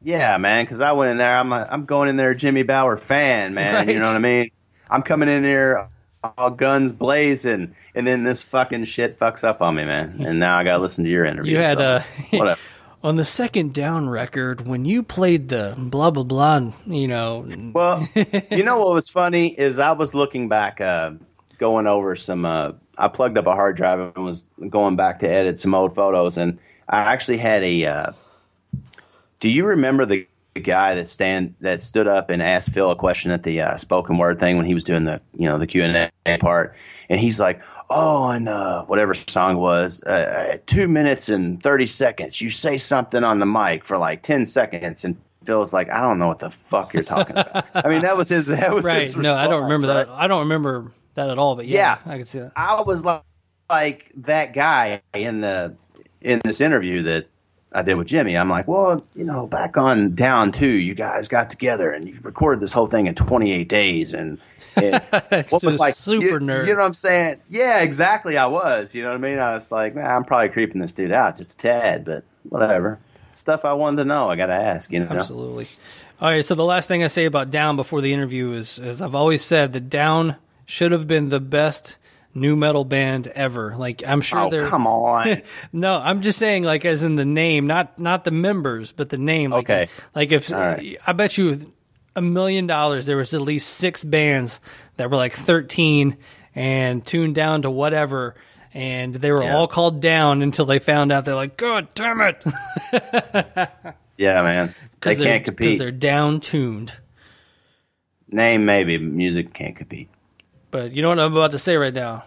Yeah, man, because I went in there. I'm going in there, Jimmy Bower fan, man. Right. You know what I mean? I'm coming in there all guns blazing, and then this fucking shit fucks up on me, man. And now I got to listen to your interview. You had whatever. On the Second Down record, when you played the blah, blah, blah, Well, what was funny is I was looking back, going over some, I plugged up a hard drive and was going back to edit some old photos. And I actually had do you remember the guy that stood up and asked Phil a question at the spoken word thing when he was doing the, the Q&A part? And he's like, oh, and whatever song it was, 2 minutes and 30 seconds. You say something on the mic for 10 seconds, and Phil's like, I don't know what the fuck you're talking about. I mean, that was his right. His response, no, I don't remember that. I don't remember that at all. But yeah, I can see that. I was like that guy in this interview that I did with Jimmy. I'm like, well, back on Down 2, you guys got together and you recorded this whole thing in 28 days, and what was super nerd. You know what I'm saying? Yeah, exactly. I was. You know what I mean? I was like, man, I'm probably creeping this dude out just a tad, but whatever. Stuff I wanted to know. I got to ask. Absolutely. All right. So the last thing I say about Down before the interview is I've always said that Down should have been the best new metal band ever. I'm sure they're. Come on. No, I'm just saying, as in the name, not the members, but the name. Okay. If right. I bet you $1 million there was at least 6 bands that were 13 and tuned down to whatever, and they were all called Down until they found out. They're like, God damn it. Yeah, man. They can't compete because they're down tuned. Name maybe, music can't compete. But you know what I'm about to say right now.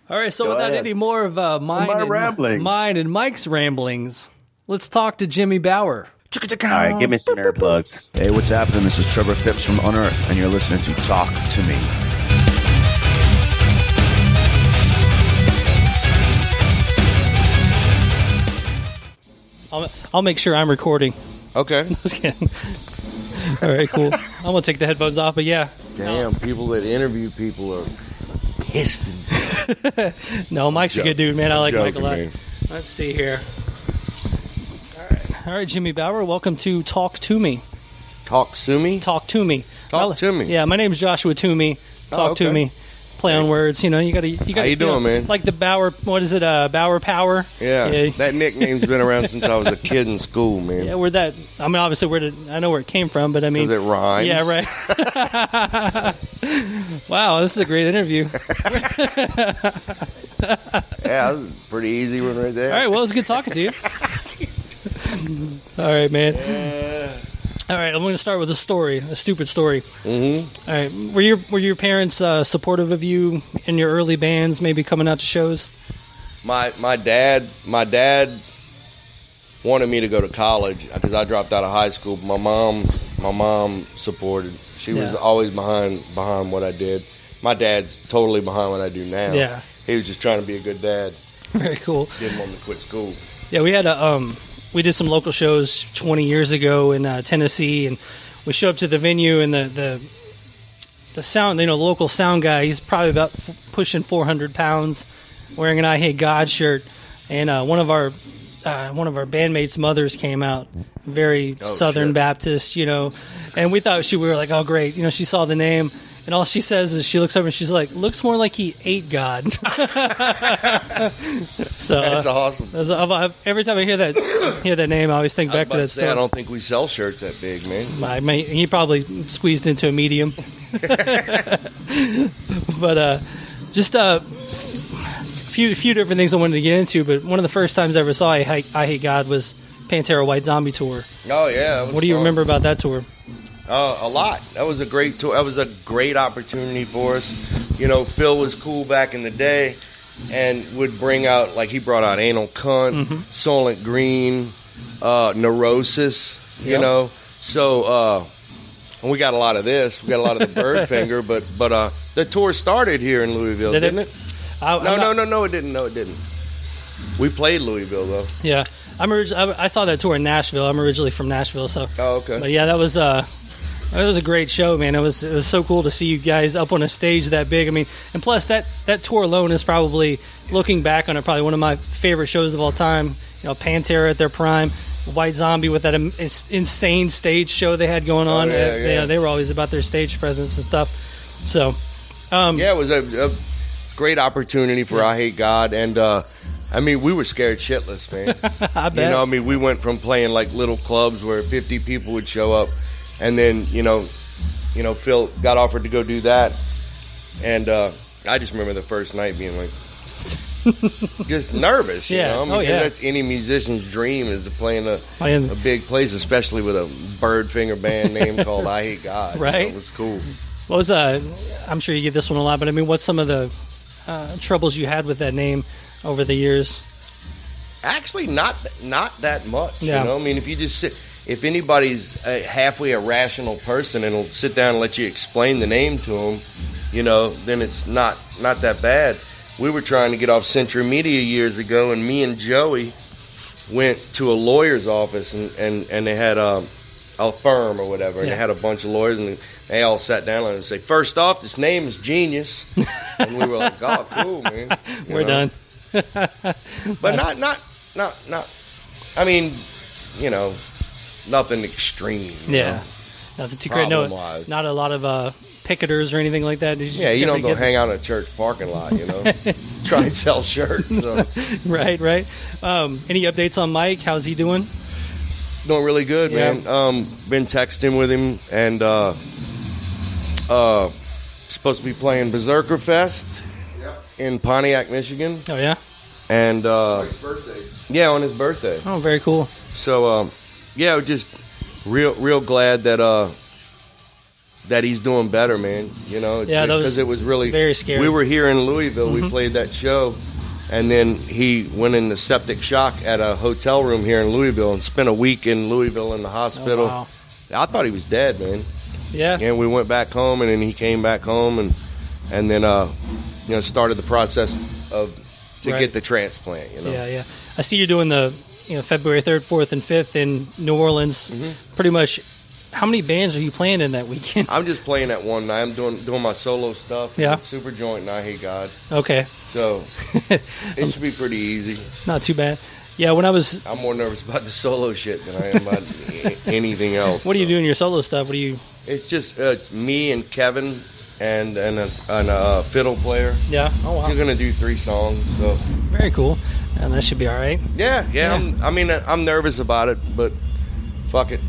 All right, so Go without ahead. any more of mine and Mike's ramblings, let's talk to Jimmy Bower. All right, give me some earplugs. Hey, what's happening? This is Trevor Phipps from Unearth, and you're listening to Talk Toomey. I'll make sure I'm recording. Okay. Just kidding. All right, cool. I'm going to take the headphones off, but yeah. Damn, people that interview people are pissed. No, Mike's a good dude, man. I like Mike a lot. Man. Let's see here. All right, Jimmy Bower, welcome to Talk Toomey. Talk Toomey? Talk Toomey. Talk Toomey. Yeah, my name's Joshua Toomey. Talk Toomey. play on words. You gotta. How you doing, man? Like the Bauer. What is it? Bauer Power. Yeah. That nickname's been around since I was a kid in school, man. Yeah, where that? I mean, obviously, I know where it came from, but I mean, because it rhymes. Yeah, right. Wow, this is a great interview. Yeah, this is a pretty easy one right there. All right, well, it was good talking to you. All right, man. All right, I'm going to start with a story, a stupid story. Mm-hmm. All right, were your parents supportive of you in your early bands, maybe coming out to shows? My dad wanted me to go to college because I dropped out of high school. My mom supported. She was always behind what I did. My dad's totally behind what I do now. Yeah, he was just trying to be a good dad. Very cool. Didn't want me to quit school. Yeah, we did some local shows 20 years ago in Tennessee, and we show up to the venue, and the sound, the local sound guy, he's probably about pushing 400 pounds, wearing an I Hate God shirt, and one of our bandmates' mothers came out, very Southern Baptist, and we thought we were like, oh great, she saw the name. And all she says is she looks over and she's like, looks more like he ate God. So that's awesome. Every time I hear that name, I always think back to that story. I don't think we sell shirts that big, man. He probably squeezed into a medium. But just a few different things I wanted to get into. But one of the first times I ever saw I Hate God was Pantera White Zombie tour. Oh yeah. What do you remember about that tour? A lot. That was a great tour. That was a great opportunity for us. Phil was cool back in the day and would bring out, like, he brought out Anal Cunt, Soylent Green, Neurosis, So, and we got a lot of this. We got a lot of the Bird Finger, but the tour started here in Louisville, didn't it? No, it didn't. No, it didn't. We played Louisville, though. Yeah. I saw that tour in Nashville. I'm originally from Nashville, so. Oh, okay. But yeah, that was a great show, man. It was so cool to see you guys up on a stage that big. I mean, and plus that tour alone is probably, looking back on it, probably one of my favorite shows of all time. Pantera at their prime, White Zombie with that insane stage show they had going on. Yeah. They were always about their stage presence and stuff. So, it was a great opportunity for I Hate God, and we were scared shitless, man. I bet. We went from playing like little clubs where 50 people would show up. And then, Phil got offered to go do that. And I just remember the first night being like, just nervous, that's any musician's dream, is to play in a big place, especially with a Bird Finger band name called I Hate God. Right. It was cool. What was, I'm sure you get this one a lot, but what's some of the troubles you had with that name over the years? Actually, not that much, Yeah. if you just sit... If anybody's halfway a rational person and will sit down and let you explain the name to them, then it's not that bad. We were trying to get off Century Media years ago, and me and Joey went to a lawyer's office, and they had a firm or whatever, and they had a bunch of lawyers, and they all sat down and say, first off, this name is genius. And we were like, oh, cool, man. We're done. But nothing extreme. Yeah. Nothing too great. No, not a lot of picketers or anything like that. You don't go hang out in a church parking lot, Try and sell shirts. So. Right. Any updates on Mike? How's he doing? Doing really good, man. Been texting with him, and supposed to be playing Berserker Fest in Pontiac, Michigan. Oh, yeah? And on his birthday. Yeah, on his birthday. Oh, very cool. So, just real glad that he's doing better, man. Because it was really very scary. We were here in Louisville. We played that show, and then he went into septic shock at a hotel room here in Louisville and spent a week in Louisville in the hospital. Oh, wow. I thought he was dead, man. Yeah. And we went back home, and then he came back home, and then started the process to get the transplant. Yeah. I see you're doing the February 3rd, 4th, and 5th in New Orleans. Pretty much, how many bands are you playing in that weekend? I'm just playing that one night. I'm doing my solo stuff. Yeah. Superjoint and I Hate God. Okay. So, it should be pretty easy. Not too bad. Yeah, when I was... I'm more nervous about the solo shit than I am about anything else. What do you do in your solo stuff? It's just it's me and Kevin and a fiddle player. Yeah. Oh, wow. She's gonna do 3 songs. So very cool. And that should be all right. Yeah. I'm nervous about it, but fuck it.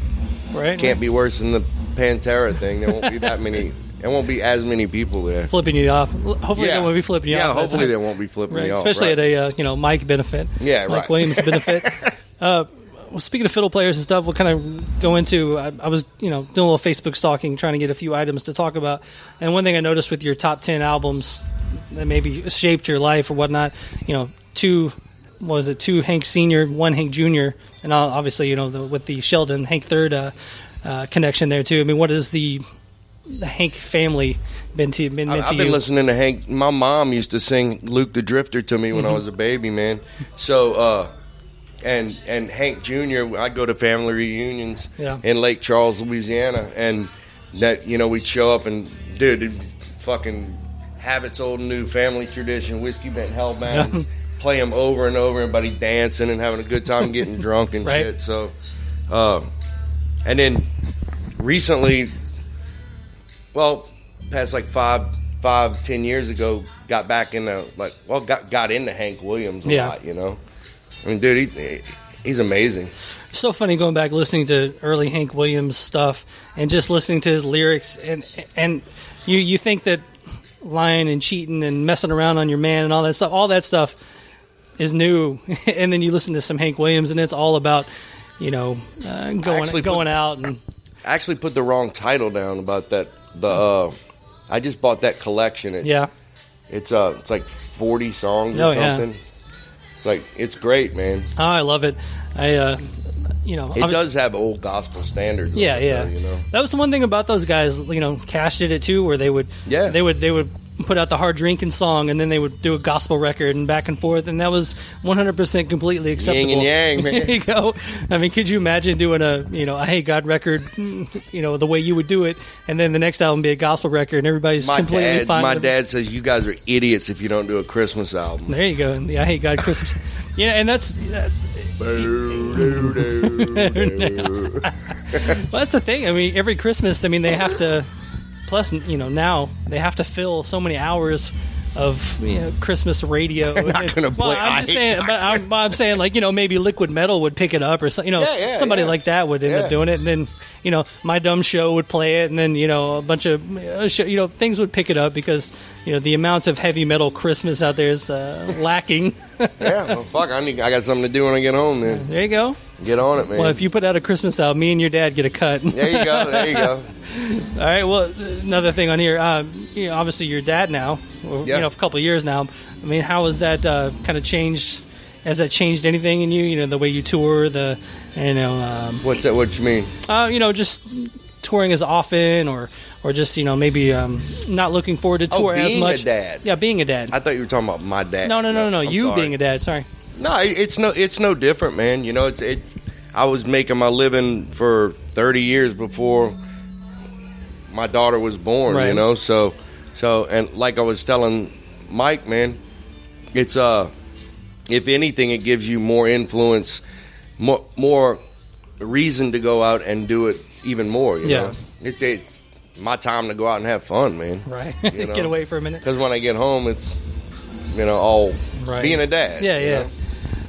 Right. Can't be worse than the Pantera thing. There won't be that many. There won't be as many people there. Flipping you off. Hopefully they won't be flipping you off. Yeah, hopefully they won't be flipping me off. Especially at a Mike benefit. Yeah, Mike right. Williams benefit. Well, speaking of fiddle players and stuff, we'll kind of go into. I was doing a little Facebook stalking, trying to get a few items to talk about. And one thing I noticed with your top 10 albums that maybe shaped your life or whatnot, 2 Hank Sr., 1 Hank Jr., and obviously with the Sheldon Hank Third connection there too. I mean, what is the Hank family been to you? I've been listening to Hank. My mom used to sing Luke the Drifter to me when I was a baby, man. So, and Hank Jr., I'd go to family reunions in Lake Charles, Louisiana, and that, we'd show up and, dude, it'd fucking have its old and new family tradition, whiskey bent hellbound, play them over and over, everybody dancing and having a good time, getting drunk and right. shit. So, and then recently, well, past like 5-10 years ago, got back into got into Hank Williams a lot. I mean, dude, he's amazing. It's so funny going back listening to early Hank Williams stuff and just listening to his lyrics, and you think that lying and cheating and messing around on your man and all that stuff is new, and then you listen to some Hank Williams and it's all about going out and. I actually put the wrong title down about that. I just bought that collection. It's like 40 songs or something. Yeah. It's great, man. Oh, I love it. It does have old gospel standards. Yeah. That was the one thing about those guys. Cash did it too, where they would put out the hard drinking song and then they would do a gospel record and back and forth, and that was 100% completely acceptable. Yin and yang, man. There you go. I mean, could you imagine doing a I Hate God record, the way you would do it, and then the next album be a gospel record and everybody's completely fine. My dad says you guys are idiots if you don't do a Christmas album. There you go. The I Hate God Christmas. Yeah, and that's well, that's the thing. I mean, every Christmas, they have to. Plus, now they have to fill so many hours of Christmas radio. They're not going to play. I'm saying, maybe Liquid Metal would pick it up, or somebody like that would end up doing it, and then My Dumb Show would play it, and then a bunch of things would pick it up because the amounts of heavy metal Christmas out there is lacking. Well, fuck, I got something to do when I get home. Then there you go. Get on it, man. Well, if you put out a Christmas album, me and your dad get a cut. There you go. All right. Well, another thing on here. Obviously, your dad now. For a couple of years now. I mean, how has that kind of changed? Has that changed anything in you? The way you tour, What's that? What you mean? Just touring as often, or just maybe not looking forward to tour as much. Being a dad. Yeah, being a dad. I thought you were talking about my dad. No. You sorry. being a dad. Sorry. No, it's no different, man. I was making my living for 30 years before my daughter was born. Right. So and like I was telling Mike, man, it's if anything, it gives you more influence, more reason to go out and do it even more. You know? It's my time to go out and have fun, man. Right. Get away for a minute. Because when I get home, it's all being a dad. Yeah.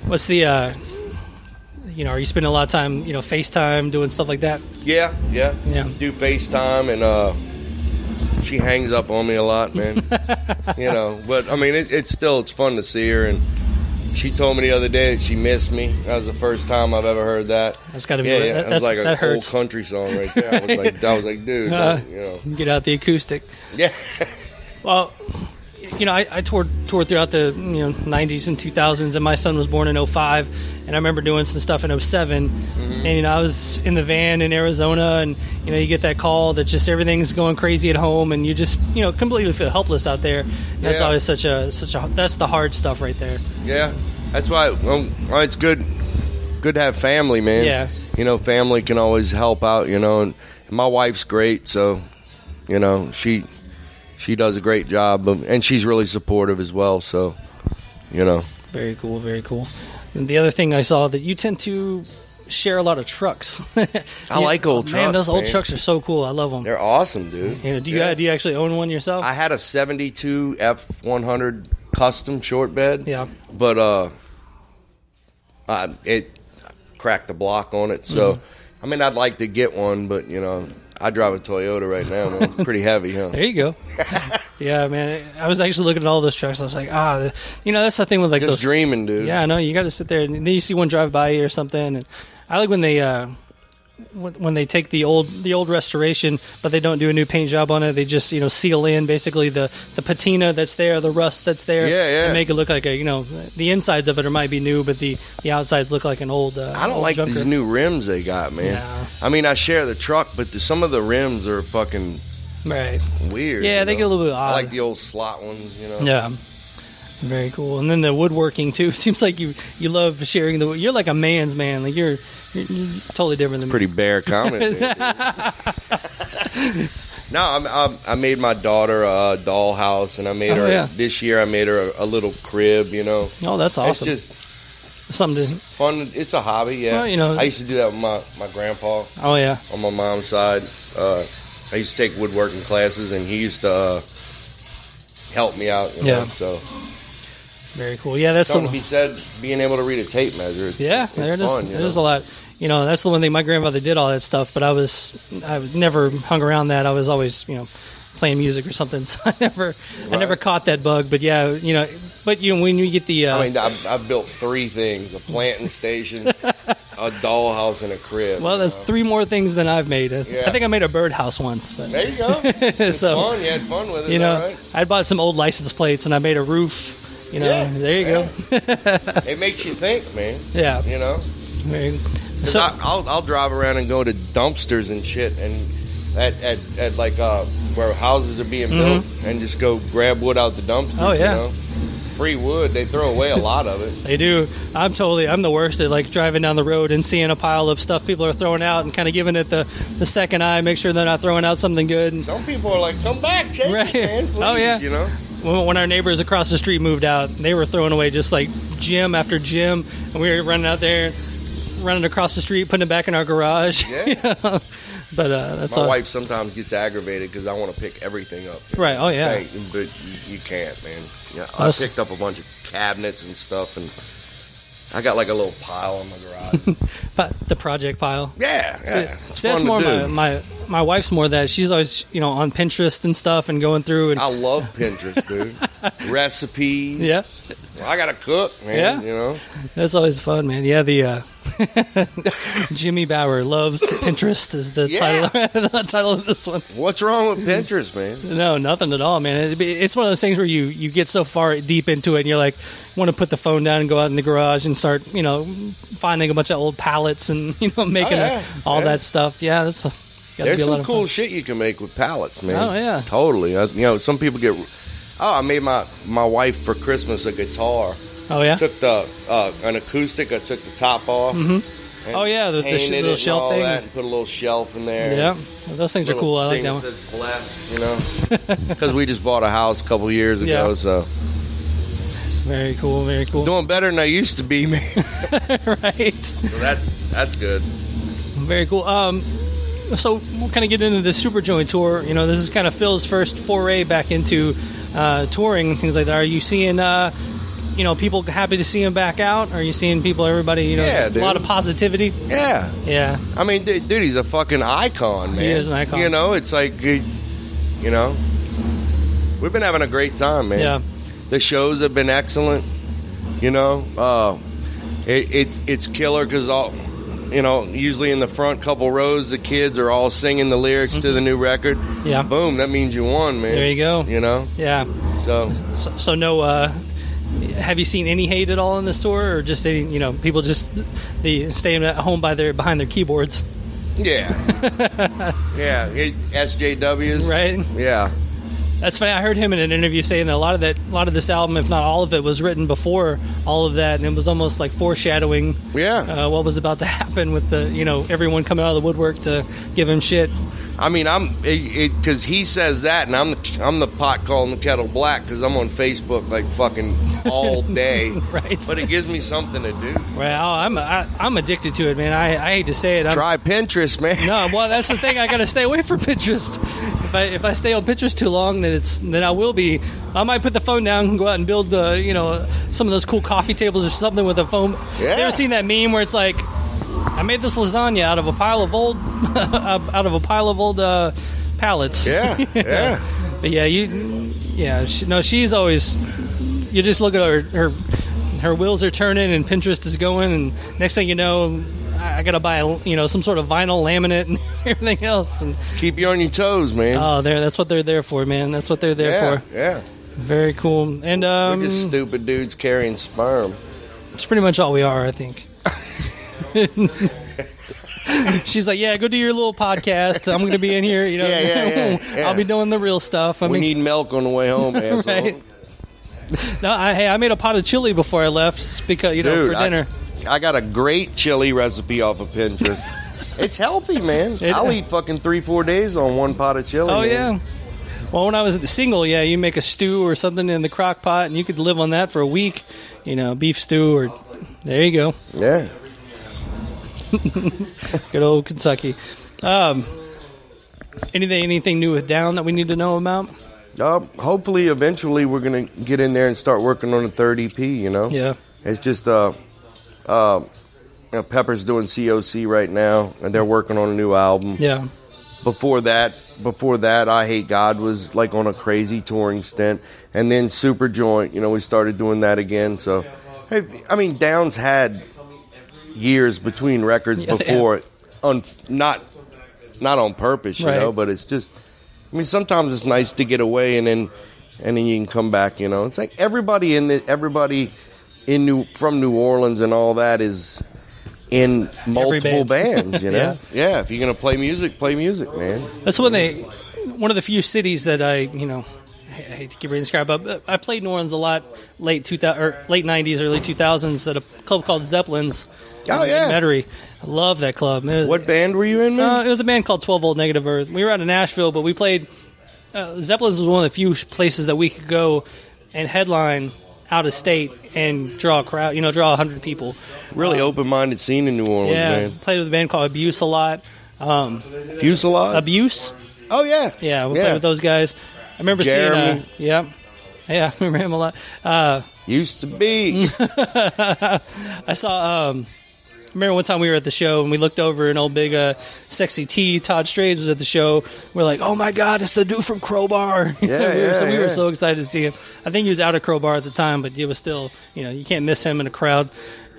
What's the are you spending a lot of time FaceTime doing stuff like that? Yeah. Do FaceTime, and she hangs up on me a lot, man. But I mean, it's fun to see her, and she told me the other day that she missed me. That was the first time I've ever heard that. That's got to be that was like that a old country song right there. I was like, dude, get out the acoustic. Yeah. Well, I toured throughout the 90s and 2000s, and my son was born in 2005, and I remember doing some stuff in 2007, and I was in the van in Arizona, and you get that call that just everything's going crazy at home, and you just completely feel helpless out there. That's always such a that's the hard stuff right there. Yeah, that's why it's good to have family, man. Yeah, family can always help out. And my wife's great, so she does a great job, and she's really supportive as well. So, Very cool, very cool. And the other thing I saw that you tend to share a lot of trucks. I like old trucks. Man, those old trucks are so cool. I love them. They're awesome, dude. Do you actually own one yourself? I had a 72 F100 custom short bed. Yeah. But it cracked the block on it. So, I mean, I'd like to get one, but, you know, I drive a Toyota right now, man. It's pretty heavy, huh? There you go. Yeah, man. I was actually looking at all those trucks. I was like, you know, that's the thing with like just those. Dreaming, dude. Yeah, I know. You got to sit there, and then you see one drive by you or something. And I like when they take the old restoration, but they don't do a new paint job on it. They just, you know, seal in basically the patina that's there, the rust that's there, and make it look like the insides of it might be new, but the outsides look like an old. I don't old like junker. these new rims they got, man. Yeah. I mean, I share the truck, but some of the rims are fucking weird. Yeah, they get a little bit odd. I like the old slot ones, you know. Yeah. Very cool. And then the woodworking too. Seems like you love sharing you're like a man's man. Like you're totally different than Pretty me. bare comment. No, I made my daughter a dollhouse, and I made her this year. I made her a little crib. You know. Oh, that's awesome. It's just something fun. It's a hobby. Yeah. Well, you know, I used to do that with my grandpa. Oh yeah. On my mom's side, I used to take woodworking classes, and he used to help me out. You know, so. Very cool. Yeah, that's something to be said. Being able to read a tape measure. It's there it is. Fun, There's a lot. You know, that's the one thing. My grandfather did all that stuff, but I never hung around that. I was always, you know, playing music or something. So I never caught that bug. But yeah, you know, when you get the, I mean, I've built 3 things: a planting station, a dollhouse, and a crib. Well, that's 3 more things than I've made. I think I made a birdhouse once. But there you go. It's fun. You had fun with it. You know, right? I bought some old license plates and I made a roof. You know, there you go. It makes you think, man. Yeah. You know? So I'll drive around and go to dumpsters and shit, and at like where houses are being built, and just go grab wood out the dumpster. Oh, yeah. You know? Free wood. They throw away a lot of it. They do. I'm the worst at like driving down the road and seeing a pile of stuff people are throwing out and kind of giving it the second eye, make sure they're not throwing out something good. And some people are like, come back, take it, man, please, oh, yeah. You know? When our neighbors across the street moved out, they were throwing away just like gym after gym, and we were running out there, running across the street, putting it back in our garage. Yeah. You know? But that's my wife sometimes gets aggravated because I want to pick everything up. Right. Oh yeah. But you can't, man. Yeah, I picked up a bunch of cabinets and stuff, and I got like a little pile in my garage. The project pile. Yeah. So that's more my wife's more that she's always, you know, on Pinterest and stuff and going through. And I love Pinterest, dude. Recipes. Yeah. Well, I gotta cook, man. Yeah. You know. That's always fun, man. Yeah. The Jimmy Bauer loves Pinterest is the title of this one. What's wrong with Pinterest, man? No, nothing at all, man. It's one of those things where you get so far deep into it and you're like, want to put the phone down and go out in the garage and start, you know, finding a bunch of old pallets and, you know, making all that stuff. Yeah, there's some cool shit you can make with pallets, man. Oh yeah, totally. You know, some people get. Oh, I made my wife for Christmas a guitar. Oh yeah. Took an acoustic. I took the top off. Mm-hmm. Oh yeah, the little shelf thing. And put a little shelf in there. Yeah, those things are cool. I like that one. Says blessed, you know, because we just bought a house a couple years ago. So very cool, very cool. Doing better than I used to be, man. Right. So that's good. Very cool. So we'll kind of get into the Superjoint tour. You know, this is kind of Phil's first foray back into touring and things like that. Are you seeing, you know, people happy to see him back out? Are you seeing everybody, you know, a lot of positivity? Yeah. Yeah. I mean, dude, he's a fucking icon, man. He is an icon. You know, it's like, you know, we've been having a great time, man. Yeah. The shows have been excellent. You know, it's killer because all. You know, usually in the front couple rows, the kids are all singing the lyrics to the new record. Yeah. Boom, that means you won, man. There you go. You know? Yeah. So no, have you seen any hate at all in this tour, or just any, you know, people just staying at home behind their keyboards? Yeah. Yeah. SJWs. Right? Yeah. That's funny. I heard him in an interview saying that a lot of this album, if not all of it, was written before all of that, and it was almost like foreshadowing. Yeah. What was about to happen with the everyone coming out of the woodwork to give him shit. I mean, because he says that, and I'm the pot calling the kettle black because I'm on Facebook like fucking all day. Right. But it gives me something to do. Well, I'm addicted to it, man. I hate to say it. Try Pinterest, man. No, well, that's the thing. I got to stay away from Pinterest. If I stay on Pinterest too long, then I will be. I might put the phone down and go out and build some of those cool coffee tables or something with a foam. Yeah. You ever seen that meme where it's like, I made this lasagna out of a pile of old pallets. Yeah, yeah. But she's always. You just look at her wheels are turning and Pinterest is going, and next thing you know, I gotta buy some sort of vinyl laminate and everything else. And keep you on your toes, man. Oh, that's what they're there for, man. That's what they're there for. Yeah. Very cool. And we're just stupid dudes carrying sperm. That's pretty much all we are, I think. She's like, yeah, go do your little podcast. I'm going to be in here. Yeah. I'll be doing the real stuff. We need milk on the way home, asshole. Right? No, I made a pot of chili before I left because for dinner. I got a great chili recipe off of Pinterest. It's healthy, man. I'll eat fucking 3-4 days on one pot of chili. Oh, man. yeah. Well, when I was single, you make a stew or something in the crock pot, and you could live on that for a week. Beef stew, or there you go. Yeah. Good old Kentucky. Anything new with Down that we need to know about? Hopefully, eventually, we're going to get in there and start working on a third EP, Yeah. It's just, Pepper's doing COC right now, and they're working on a new album. Yeah. Before that, I Hate God was like on a crazy touring stint. And then Superjoint, we started doing that again. So, hey, I mean, Down's had years between records before, not on purpose, but it's just, I mean, sometimes it's nice to get away and then you can come back, It's like everybody from New Orleans and all that is in multiple bands, Yeah, if you're going to play music, man. That's one of the few cities that I hate to keep reading this crap up. I played New Orleans a lot, late 90s, early 2000s at a club called Zeppelin's. Oh, yeah. In Metairie. I love that club. What band were you in, man? It was a band called 12 Volt Negative Earth. We were out of Nashville, but we played... Zeppelin's was one of the few places that we could go and headline out of state and draw a crowd, draw 100 people. Really open-minded scene in New Orleans, man. Played with a band called Abuse a lot. Abuse a lot? Abuse. Oh, yeah. Yeah, we played with those guys. I remember Jeremy. seeing... Yeah, I remember him a lot. Used to be. I saw... I remember one time we were at the show and we looked over and old big sexy T, Todd Strayed, was at the show. We're like, oh my God, it's the dude from Crowbar. We were so excited to see him. I think he was out of Crowbar at the time, but it was still, you can't miss him in a crowd.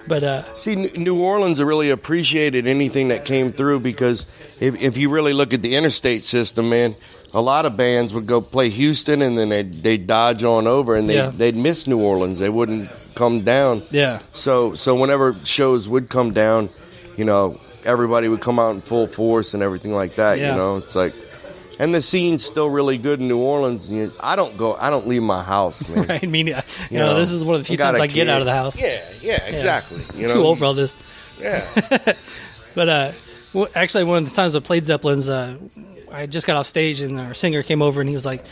But see, New Orleans really appreciated anything that came through because if you really look at the interstate system, man, a lot of bands would go play Houston and then they'd dodge on over and they'd miss New Orleans. They wouldn't come down. Yeah. So whenever shows would come down, everybody would come out in full force and everything like that. Yeah. It's like, and the scene's still really good in New Orleans. I don't leave my house, man. Right. I mean, this is one of the few times I get out of the house. Yeah, exactly. Too old for all this. Yeah. But actually, one of the times I played Zeppelin's, I just got off stage and our singer came over and he was like,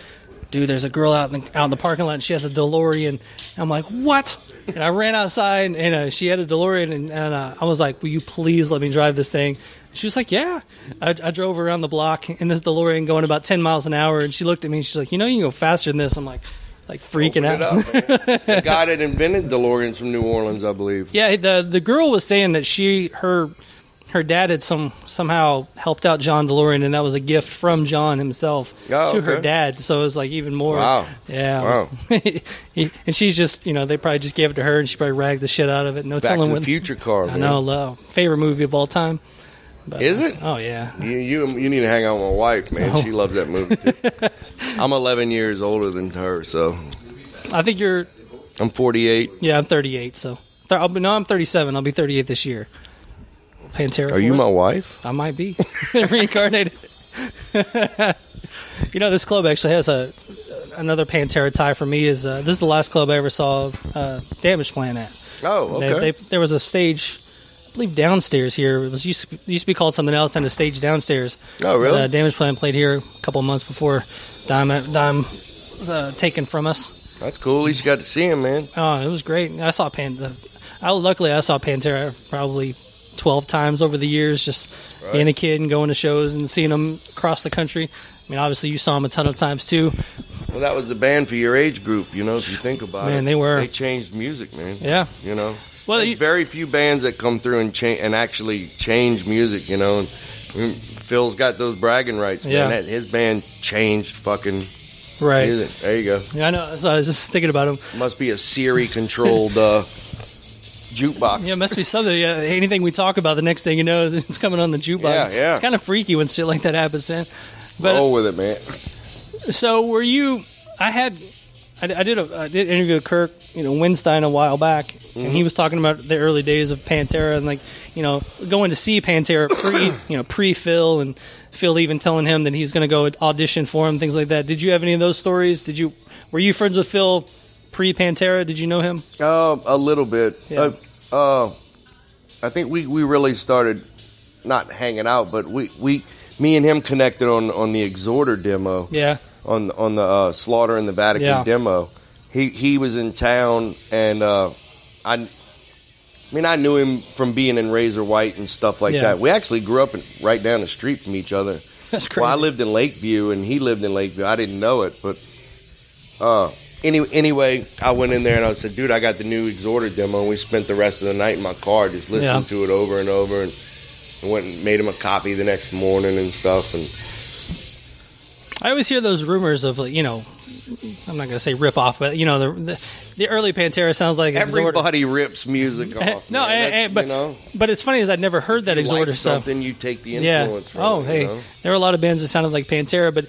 dude, there's a girl out in the parking lot and she has a DeLorean. And I'm like, what? And I ran outside and she had a DeLorean and I was like, will you please let me drive this thing? She was like, yeah. I drove around the block in this DeLorean going about 10 miles an hour and she looked at me and she's like, you can go faster than this. I'm like freaking out. The guy that invented DeLoreans from New Orleans, I believe. Yeah, the girl was saying that her dad had somehow helped out John DeLorean, and that was a gift from John himself to her dad. So it was like even more. Wow. Yeah. Wow. And she's just, they probably just gave it to her, and she probably ragged the shit out of it. No Back telling to when. the Future car. I know. Favorite movie of all time. But, is it? Oh yeah. You need to hang out with my wife, man. Oh. She loves that movie too. I'm 11 years older than her, so. I think you're. I'm 48. Yeah, I'm 38. So I'm 37. I'll be 38 this year. Pantera. Are you my wife? I might be reincarnated. This club actually has another Pantera tie for me is this is the last club I ever saw Damage Plan at. Oh, okay. There was a stage, I believe, downstairs here. It used to be called something else, and a stage downstairs. Oh, really? Damage Plan played here a couple of months before Dime was taken from us. That's cool. At least you got to see him, man. Oh, it was great. I saw luckily I saw Pantera probably 12 times over the years, just being a kid and going to shows and seeing them across the country. I mean, obviously you saw them a ton of times too. Well, that was the band for your age group, you know, if you think about it. Man, they changed music, man. Yeah. You know? Well, there's very few bands that come through and actually change music, you know. And Phil's got those bragging rights, man. Yeah. His band changed fucking right. music. There you go. Yeah, I know. So I was just thinking about him. Must be a Siri-controlled jukebox. Yeah, it must be something. Yeah, anything we talk about, the next thing you know, it's coming on the jukebox. Yeah. It's kind of freaky when shit like that happens, man. But, roll with it, man. So were you? I did interview with Kirk, Winstein a while back, and he was talking about the early days of Pantera and going to see Pantera pre Phil, and Phil even telling him that he's going to go audition for him, things like that. Did you have any of those stories? Were you friends with Phil pre Pantera? Did you know him? A little bit. Yeah. I think we really started not hanging out, but me and him connected on the Exhorter demo. Yeah. On the Slaughter in the Vatican demo. He was in town, and I knew him from being in Razor White and stuff like that. We actually grew up right down the street from each other. That's crazy. Well, I lived in Lakeview, and he lived in Lakeview. I didn't know it, but anyway, I went in there and I said, dude, I got the new Exhorter demo, and we spent the rest of the night in my car just listening to it over and over, and went and made him a copy the next morning and stuff. And I always hear those rumors of, I'm not going to say rip off, but the early Pantera sounds like everybody rips music off. No, but it's funny is I'd never heard that Exhorter stuff. Something you take the influence from. Oh, hey, there were a lot of bands that sounded like Pantera, but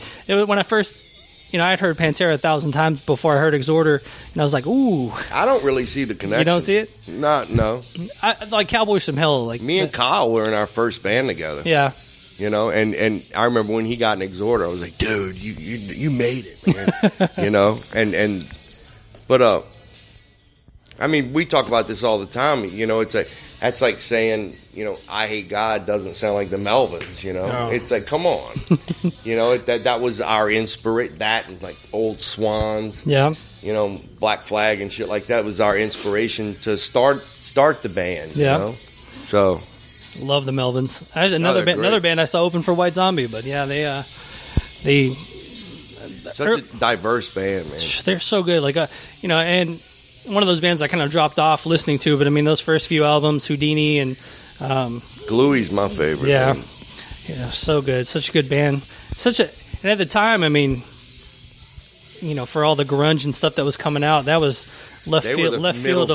when I first, I'd heard Pantera 1,000 times before I heard Exhorter, and I was like, ooh. I don't really see the connection. You don't see it? No. I like Cowboys from Hell. Like me and Kyle were in our first band together. Yeah. And I remember when he got an Exhorter, I was like, dude, you made it, man. But we talk about this all the time. That's like saying, I Hate God doesn't sound like the Melvins, No. It's like, come on. That was our inspiration. That and like Old Swans, yeah, Black Flag and shit like that was our inspiration to start the band, So love the Melvins. Another band I saw open for White Zombie, but yeah, they such a diverse band, man. They're so good, and one of those bands I kind of dropped off listening to, but those first few albums, Houdini and Gluey's my favorite. Yeah, man. So good, such a good band. And at the time, for all the grunge and stuff that was coming out, that was left field of left field.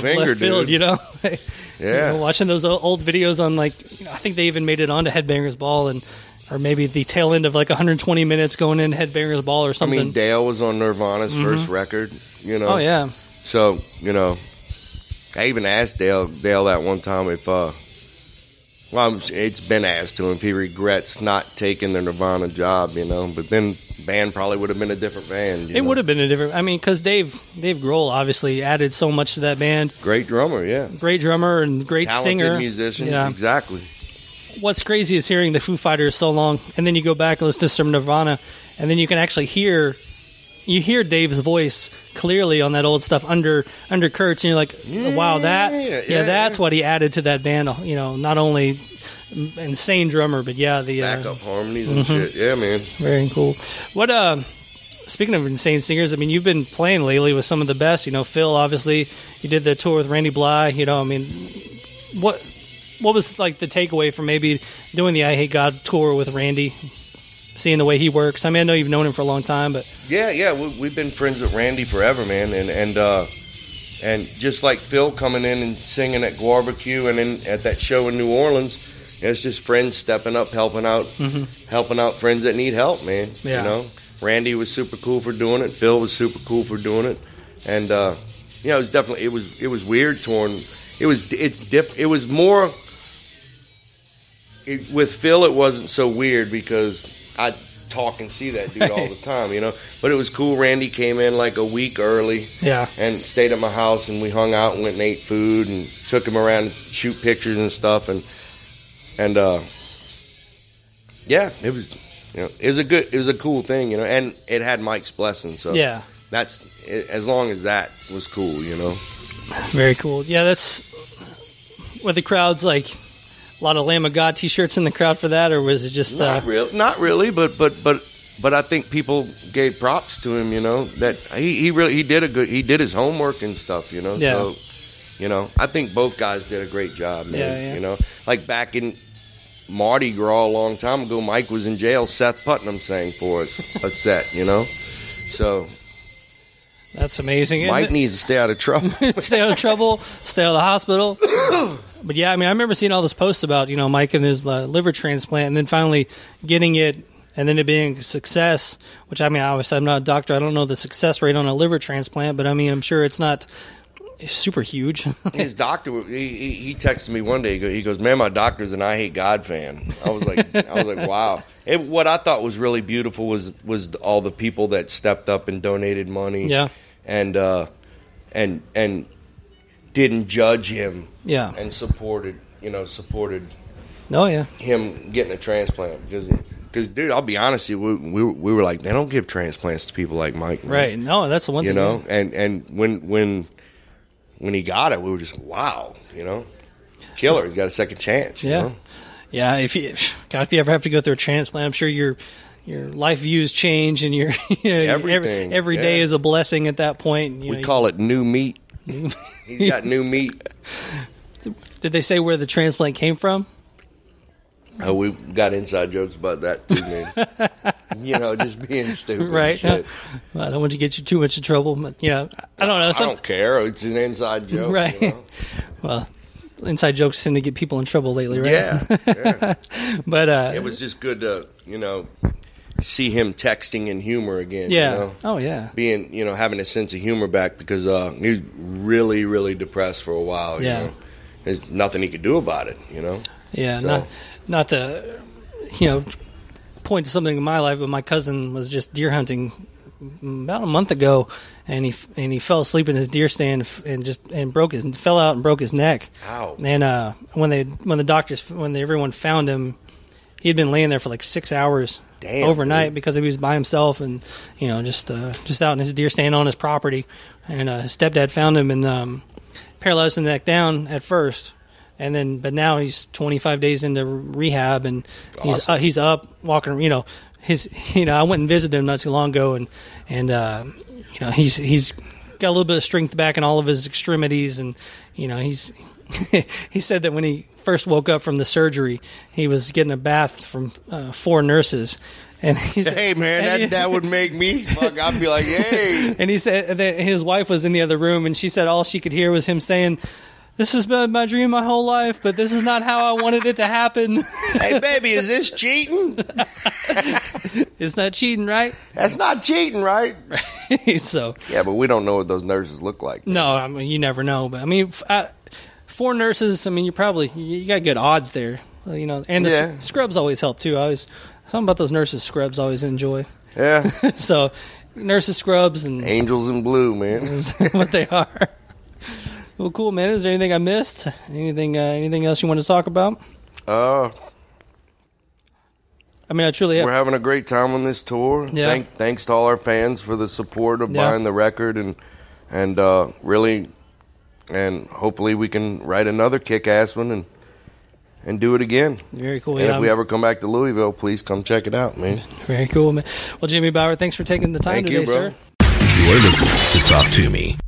Yeah, watching those old videos on I think they even made it onto Headbangers Ball or maybe the tail end of 120 minutes going in Headbangers Ball or something. Dale was on Nirvana's first record. Oh yeah. So I even asked Dale that one time if it's been asked to him if he regrets not taking the Nirvana job, but then band probably would have been a different band. It would have been a different. Because Dave Grohl obviously added so much to that band. Great drummer, yeah. Great drummer and great talented singer, musician, yeah. Exactly. What's crazy is hearing the Foo Fighters so long, and then you go back and listen to some Nirvana, and then you can actually hear Dave's voice clearly on that old stuff under Kurt's, and you're like, wow, that's what he added to that band. Not only insane drummer, but the backup harmonies and shit. Yeah, man. Very cool. What speaking of insane singers, you've been playing lately with some of the best. Phil, obviously, you did the tour with Randy Blythe. What was the takeaway from maybe doing the I Hate God tour with Randy? Seeing the way he works. I know you've known him for a long time, but we've been friends with Randy forever, man. And just like Phil coming in and singing at Barbecue and then at that show in New Orleans, it's just friends stepping up, helping out friends that need help, man. Yeah. Randy was super cool for doing it. Phil was super cool for doing it, and it was definitely it was weird touring. It was more. With Phil, it wasn't so weird because I talk and see that dude all the time, you know. But it was cool. Randy came in like a week early, and stayed at my house, and we hung out and went and ate food and took him around to shoot pictures and stuff, and yeah, it was, you know, it was a cool thing, you know, and it had Mike's blessing, so that's, as long as that was cool, you know. Very cool. Yeah, that's what the crowd's like. A lot of Lamb of God T-shirts in the crowd for that, or was it just not really, but I think people gave props to him, you know, that he did his homework and stuff, you know. Yeah. So, you know, I think both guys did a great job, man. Yeah. You know, like back in Mardi Gras a long time ago, Mike was in jail. Seth Putnam sang for us a set, you know. So that's amazing. Mike needs to stay out of trouble. Stay out of trouble. Stay out of the hospital. But yeah, I mean, I remember seeing all those posts about, you know, Mike and his liver transplant, and then finally getting it, and then it being a success. Which, I mean, obviously I'm not a doctor. I don't know the success rate on a liver transplant, but I mean, I'm sure it's not super huge. His doctor, he texted me one day. He goes, "Man, my doctor's an I Hate God fan." I was like, wow. What I thought was really beautiful was all the people that stepped up and donated money. Yeah. And didn't judge him. Yeah. And supported Oh yeah. him getting a transplant, because dude, I'll be honest with you, we were like, they don't give transplants to people like Mike, man. Right? No, that's the one thing. You know, and when he got it, we were just, wow, you know, killer. He got a second chance. You know? Yeah. If you ever have to go through a transplant, I'm sure your life views change, and your everything. Every day is a blessing at that point. We call it new meat. He's got new meat. Did they say where the transplant came from? Oh, we got inside jokes about that too, man. You know, just being stupid. Right. And shit. Well, I don't want you to get you too much in trouble, but you know, I don't know. I don't care. It's an inside joke. Right. You know? Well, inside jokes tend to get people in trouble lately, right? Yeah. But it was just good to, you know, see him texting in humor again. Yeah. You know? Oh, yeah. Being, you know, having a sense of humor back, because he was really, really depressed for a while. Yeah. You know? There's nothing he could do about it, you know? Yeah. So. Not to, you know, point to something in my life, but my cousin was just deer hunting about a month ago, and he fell asleep in his deer stand and fell out and broke his neck. Ow. And when everyone found him, he had been laying there for like 6 hours. Damn, overnight, dude. because he was by himself, and you know, just out in his deer stand on his property. And his stepdad found him and paralyzed the neck down at first, but now he's 25 days into rehab, and awesome. he's up walking. You know, I went and visited him not too long ago, and you know, he's got a little bit of strength back in all of his extremities, and you know, he said that when he first woke up from the surgery, he was getting a bath from 4 nurses. And he said, hey, man, that would make me fuck. I'd be like, hey. And he said that his wife was in the other room, and she said all she could hear was him saying, "This has been my dream my whole life, but this is not how I wanted it to happen." Hey, baby, is this cheating? It's not cheating, right? That's not cheating, right? So yeah, but we don't know what those nurses look like. Man. No, I mean, you never know. But I mean, 4 nurses. I mean, you got good odds there, you know. And the scrubs always help too. Something about those nurses' scrubs I always enjoy. Yeah. So nurses' scrubs and angels in blue, man. What they are. Well, cool, man. Is there anything I missed? Anything else you want to talk about? I mean, I truly have. We're having a great time on this tour. Yeah. Thanks to all our fans for the support of buying the record, and really, and hopefully we can write another kick-ass one and do it again. Very cool. And if we ever come back to Louisville, please come check it out, man. Very cool, man. Well, Jimmy Bauer, thanks for taking the time today, bro. sir. You're listening to Talk Toomey.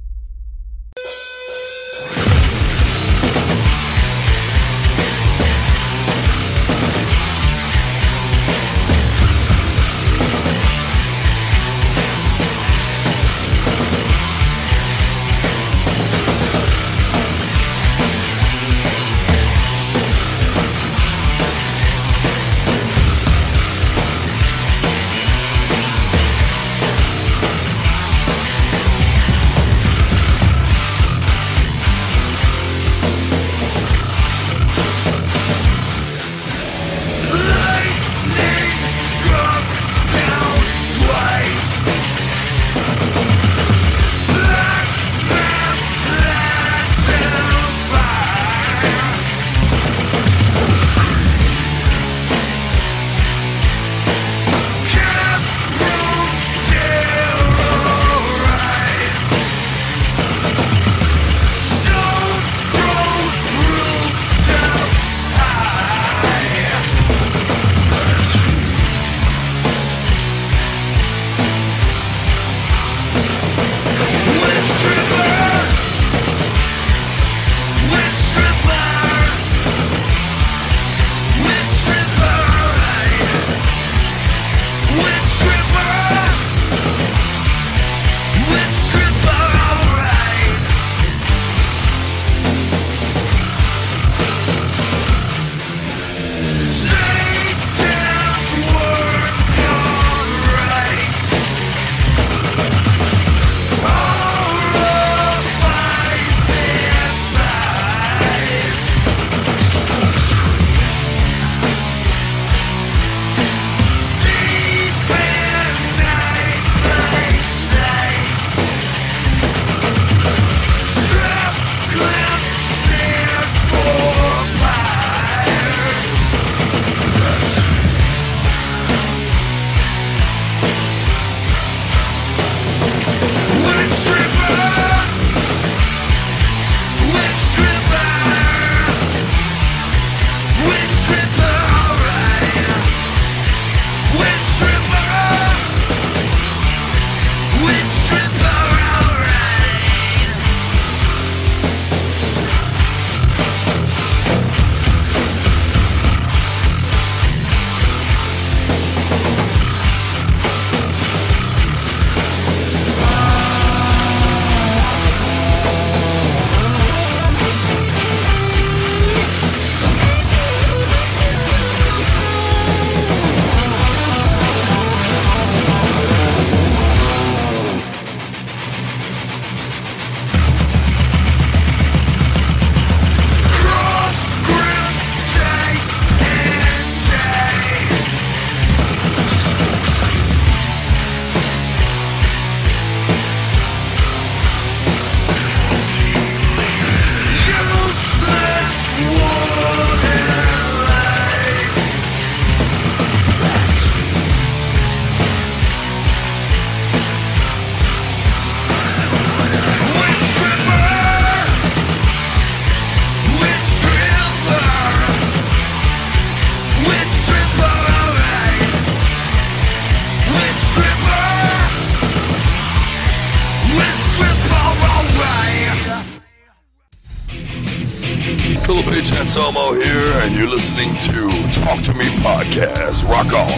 Philip H. Anselmo here, and you're listening to Talk to Me Podcast. Rock on.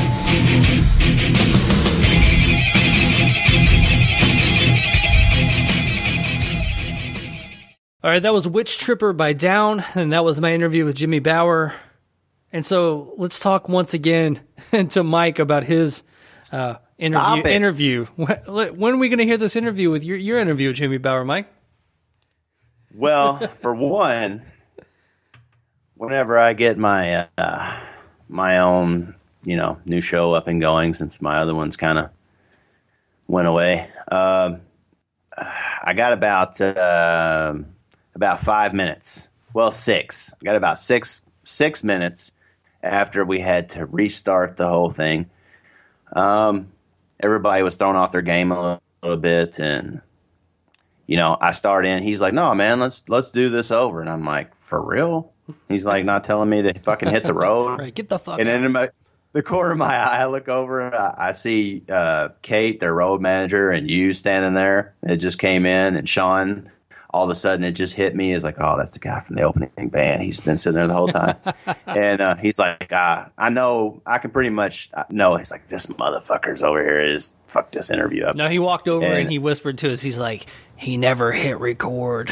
All right, that was Witch Tripper by Down, and that was my interview with Jimmy Bauer. And so let's talk once again to Mike about his interview. When are we going to hear this interview with your interview with Jimmy Bauer, Mike? Well, for one, whenever I get my my own, new show up and going, since my other ones kind of went away, I got about 5 minutes. Well, 6. I got about six minutes after we had to restart the whole thing. Everybody was throwing off their game a little bit, and I start in. He's like, "No, man, let's do this over." And I'm like, "For real?" He's like, not telling me to fucking hit the road. Right, get the fuck. And out. then in the corner of my eye, I look over. I see Kate, their road manager, and you standing there. It just came in, and Sean. All of a sudden, it just hit me. It's like, oh, that's the guy from the opening band. He's been sitting there the whole time. And he's like, I know, I can pretty much know. He's like, this motherfucker's over here is fuck this interview up. No, he walked over and he whispered to us. He's like, he never hit record.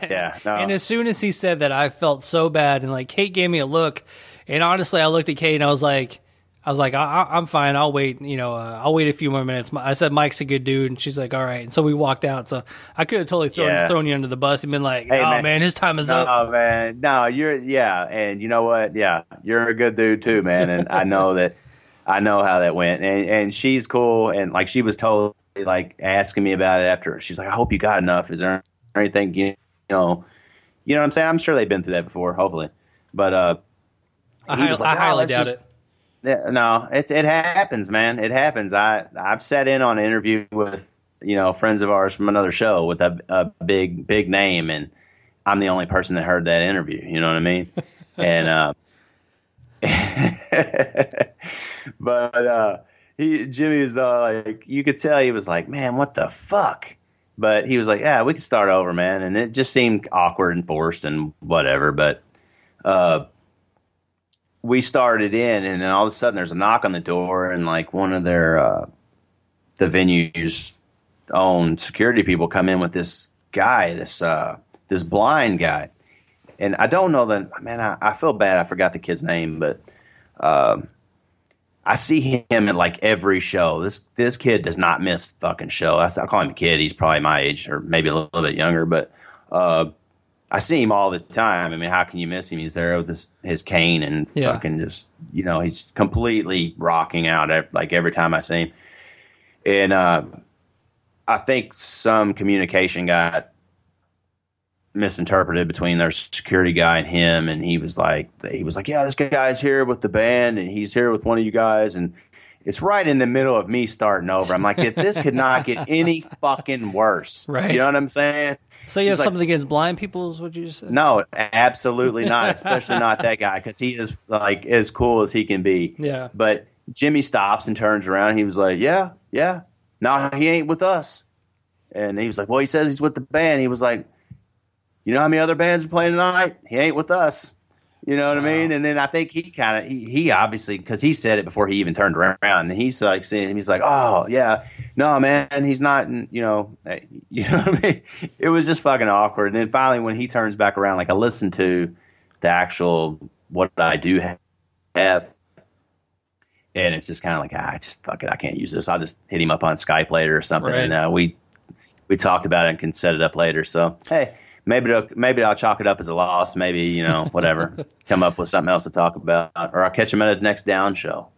Yeah. No. And as soon as he said that, I felt so bad. And like, Kate gave me a look. And honestly, I looked at Kate and I was like, I'm fine. I'll wait. I'll wait a few more minutes. I said, Mike's a good dude. And she's like, all right. And so we walked out. So I could have totally thrown you under the bus and been like, hey, man, his time is up. Oh, man. No, and you know what? Yeah, you're a good dude too, man. And I know how that went. And she's cool. And like, she was totally like asking me about it after. She's like, I hope you got enough. Is there anything, you know what I'm saying? I'm sure they've been through that before, hopefully. But, I highly doubt it. Yeah, no, it happens, man. It happens. I've sat in on an interview with friends of ours from another show with a big name, and I'm the only person that heard that interview. You know what I mean? And but Jimmy was like, you could tell he was like, man, what the fuck? But he was like, yeah, we can start over, man. And it just seemed awkward and forced and whatever. But we started in, and then all of a sudden there's a knock on the door, and like one of their the venue's own security people come in with this guy, this blind guy, and I don't know that, man. I feel bad. I forgot the kid's name, but I see him at like every show. This kid does not miss fucking show. I call him a kid. He's probably my age or maybe a little bit younger, but I see him all the time. I mean, how can you miss him? He's there with his cane and fucking just, he's completely rocking out like every time I see him. And I think some communication got misinterpreted between their security guy and him. And he was like, yeah, this guy's here with the band and he's here with one of you guys. And it's right in the middle of me starting over. I'm like, this could not get any fucking worse. Right. You know what I'm saying? So you have something against blind people is what you just said? No, absolutely not, especially not that guy, because he is like as cool as he can be. Yeah. But Jimmy stops and turns around. He was like, yeah. No, he ain't with us. And he was like, well, he says he's with the band. He was like, you know how many other bands are playing tonight? He ain't with us. You know what I mean? And then I think he obviously, because he said it before he even turned around, and he's like saying, he's like, oh yeah, no man, he's not, you know what I mean? It was just fucking awkward. And then finally, when he turns back around, like I listened to the actual what I do have, and it's just kind of like, just fuck it, I can't use this. I'll just hit him up on Skype later or something. Right. And we talked about it and can set it up later. So hey. Maybe I'll chalk it up as a loss. Maybe, whatever. Come up with something else to talk about, or I'll catch him at the next Down show.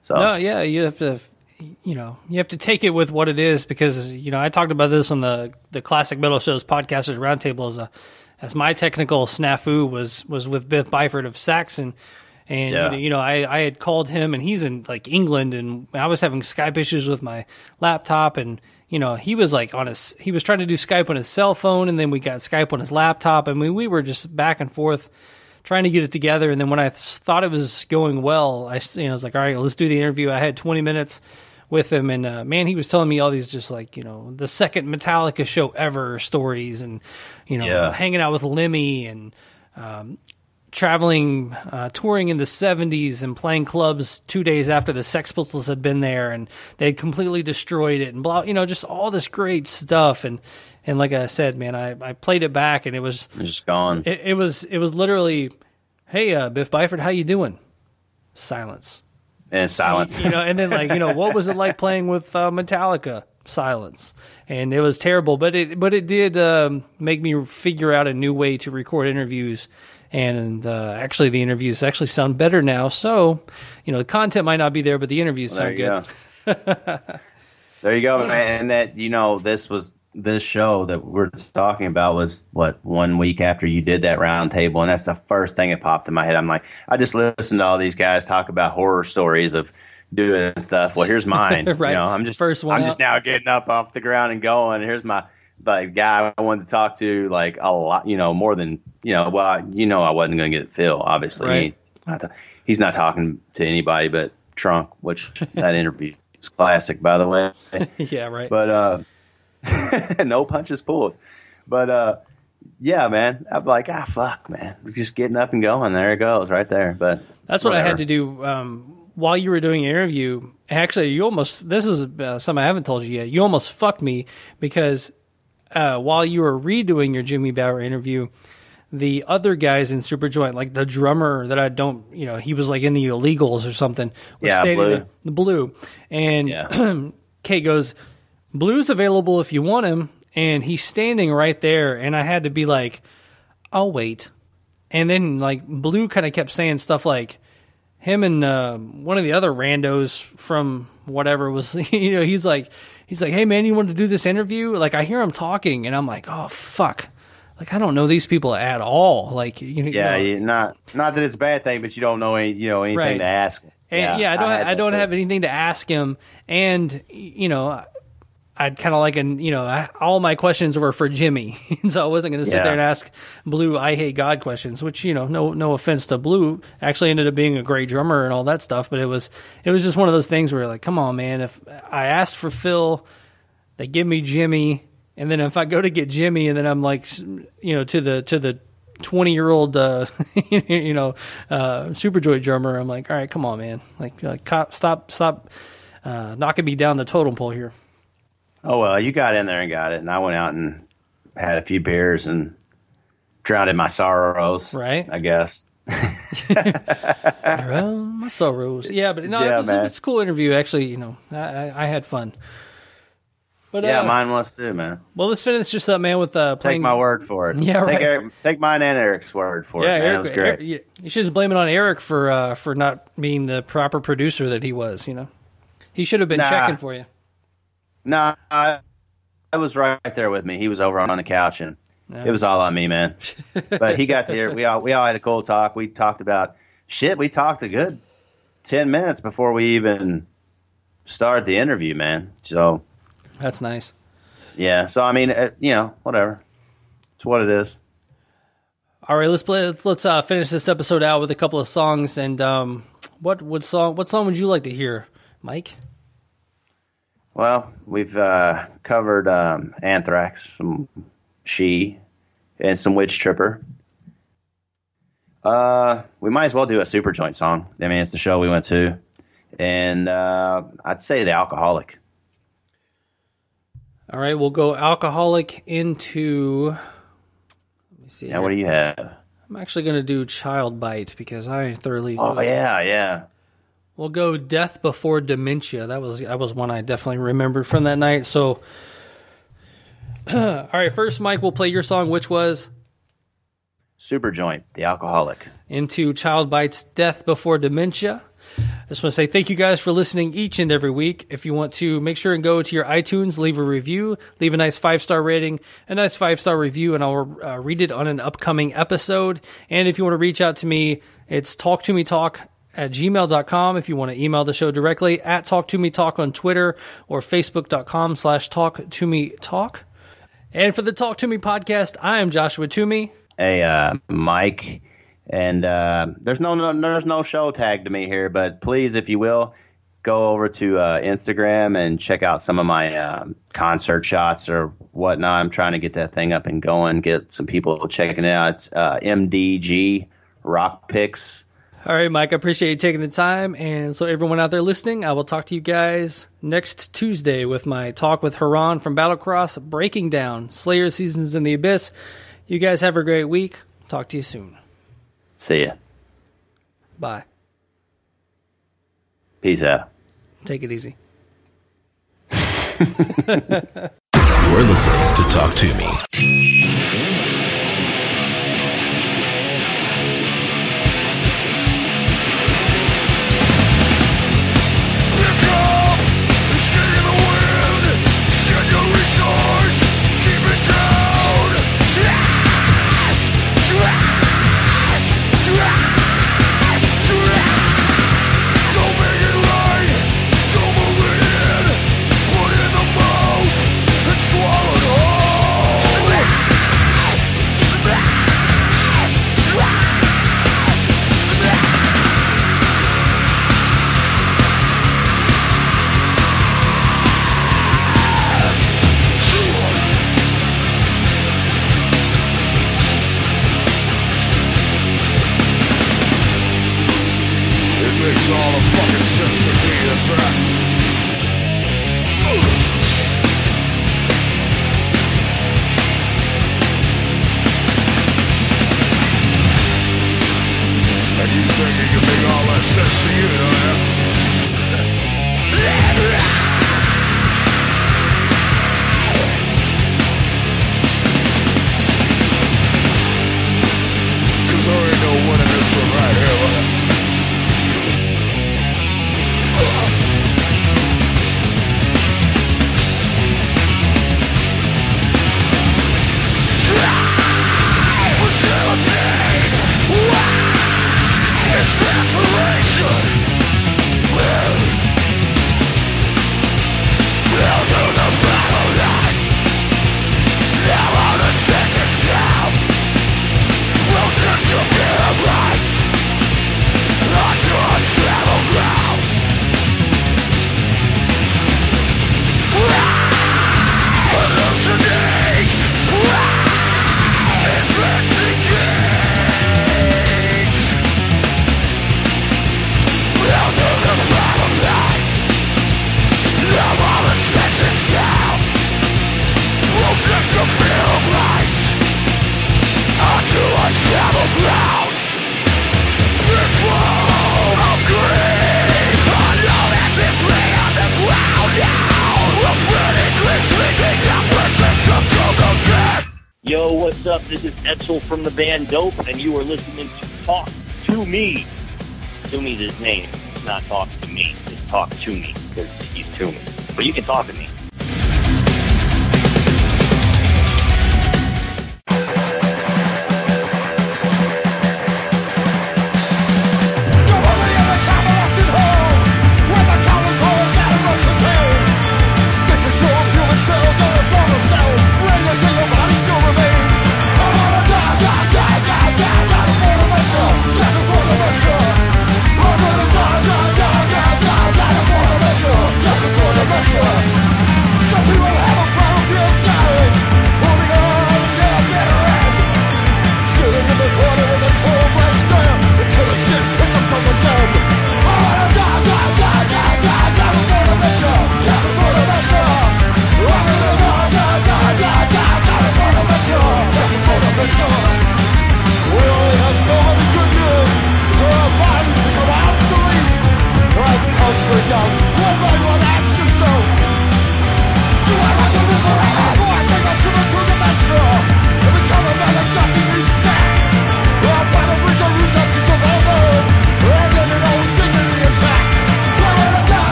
So no, yeah, you have to take it with what it is, because I talked about this on the Classic Metal Shows Podcasters Roundtable as my technical snafu was with Biff Byford of Saxon, and I had called him, and he's in like England, and I was having Skype issues with my laptop, and he was like he was trying to do Skype on his cell phone, and then we got Skype on his laptop. I mean, we were just back and forth trying to get it together. And then when I thought it was going well, I was like, all right, let's do the interview. I had 20 minutes with him, and man, he was telling me all these just like, the second Metallica show ever stories, and hanging out with Lemmy, and traveling, touring in the 70s and playing clubs 2 days after the Sex Pistols had been there, and they had completely destroyed it, and blah, just all this great stuff. And like I said, man, I played it back, and it was just gone. It was literally, hey, Biff Byford, how you doing? Silence. And silence. And then what was it like playing with Metallica? Silence. And it was terrible, but it did make me figure out a new way to record interviews. And actually, the interviews actually sound better now. So, the content might not be there, but the interviews sound good. There you go, man. And that, this show that we're talking about was, 1 week after you did that round table. And that's the first thing that popped in my head. I'm like, I just listened to all these guys talk about horror stories of doing stuff. Well, here's mine. Right. I'm just now getting up off the ground and going. Here's my guy I wanted to talk to, like, a lot, more than, I wasn't going to get Phil, obviously. Right. He's not talking to anybody but Trunk, which that interview is classic, by the way. Yeah, right. But no punches pulled. But yeah, man, I'm like, fuck, man. We're just getting up and going. There it goes, right there. But that's what I had to do while you were doing an interview. Actually, this is something I haven't told you yet. You almost fucked me because while you were redoing your Jimmy Bauer interview, the other guys in Superjoint, like the drummer that I don't, he was like in the Illegals or something. Blue. The Blue. And Kate goes, Blue's available if you want him. And he's standing right there. And I had to be like, I'll wait. And then like Blue kind of kept saying stuff like him and one of the other randos from whatever was, he's like, hey man, you want to do this interview? Like I hear him talking and I'm like, oh fuck. Like, I don't know these people at all. Like, not that it's a bad thing, but you don't know anything right. to ask. And I don't have anything to ask him. And, I'd kind of like all my questions were for Jimmy. So I wasn't going to sit there and ask Blue I Hate God questions, which, no offense to Blue, actually ended up being a great drummer and all that stuff. But it was just one of those things where you're like, come on, man, if I asked for Phil, they give me Jimmy. And then if I go to get Jimmy, and then I'm like, to the 20-year-old, Superjoint drummer, I'm like, all right, come on, man, like stop knocking me down the totem pole here. Oh well, you got in there and got it, and I went out and had a few beers and drowned in my sorrows. Right, I guess. Drown my sorrows. Yeah, but no, it was a cool interview. Actually, I had fun. But, mine was too, man. Well, let's finish this up, man, with playing. Take my word for it. Yeah, right. Take mine and Eric's word for it. Yeah, it was great. You should just blame it on Eric for not being the proper producer that he was. He should have been checking for you. Nah, I was right there with me. He was over on the couch, and it was all on me, man. But he got to hear. We all had a cool talk. We talked about shit. We talked a good 10 minutes before we even started the interview, man. So. That's nice. Yeah. So I mean, whatever. It's what it is. All right, let's finish this episode out with a couple of songs. And what song would you like to hear, Mike? Well, we've covered Anthrax, some She, and some Witch Tripper. We might as well do a Superjoint song. I mean, it's the show we went to, and I'd say The Alcoholic. All right, we'll go Alcoholic into. Let me see. Yeah, what do you have? I'm actually going to do Child Bite because I thoroughly. Oh yeah. We'll go Death Before Dementia. That was one I definitely remembered from that night. So, all right, first, Mike, we'll play your song, which was Superjoint, The Alcoholic. Into Child Bite's Death Before Dementia. I just want to say thank you guys for listening each and every week. If you want to, make sure and go to your iTunes, leave a review, leave a nice 5-star rating, a nice 5-star review, and I'll read it on an upcoming episode. And if you want to reach out to me, it's talktometalk@gmail.com. If you want to email the show directly, at talktometalk on Twitter or facebook.com/talktometalk. And for the Talk To Me podcast, I am Joshua Toomey. Hey, Mike. And there's no show tag to me here, but please, if you will, go over to Instagram and check out some of my concert shots or whatnot. I'm trying to get that thing up and going, get some people checking it out. It's MDG Rock Picks. All right, Mike, I appreciate you taking the time. And so everyone out there listening, I will talk to you guys next Tuesday with my talk with Haran from Battlecross, breaking down Slayer Seasons in the Abyss. You guys have a great week. Talk to you soon. See ya. Bye. Peace out. Take it easy. You're listening to Talk Toomey. Makes all the fucking sense to me, that's right. And you think it can make all that sense to you, don't you? Cause there ain't no winning this one right here, right? Yo, what's up? This is Edsel from the band Dope, and you are listening to Talk Toomey. Toomey's his name. It's not Talk to Me. It's Talk to Me, because he's Toomey. But you can talk to me.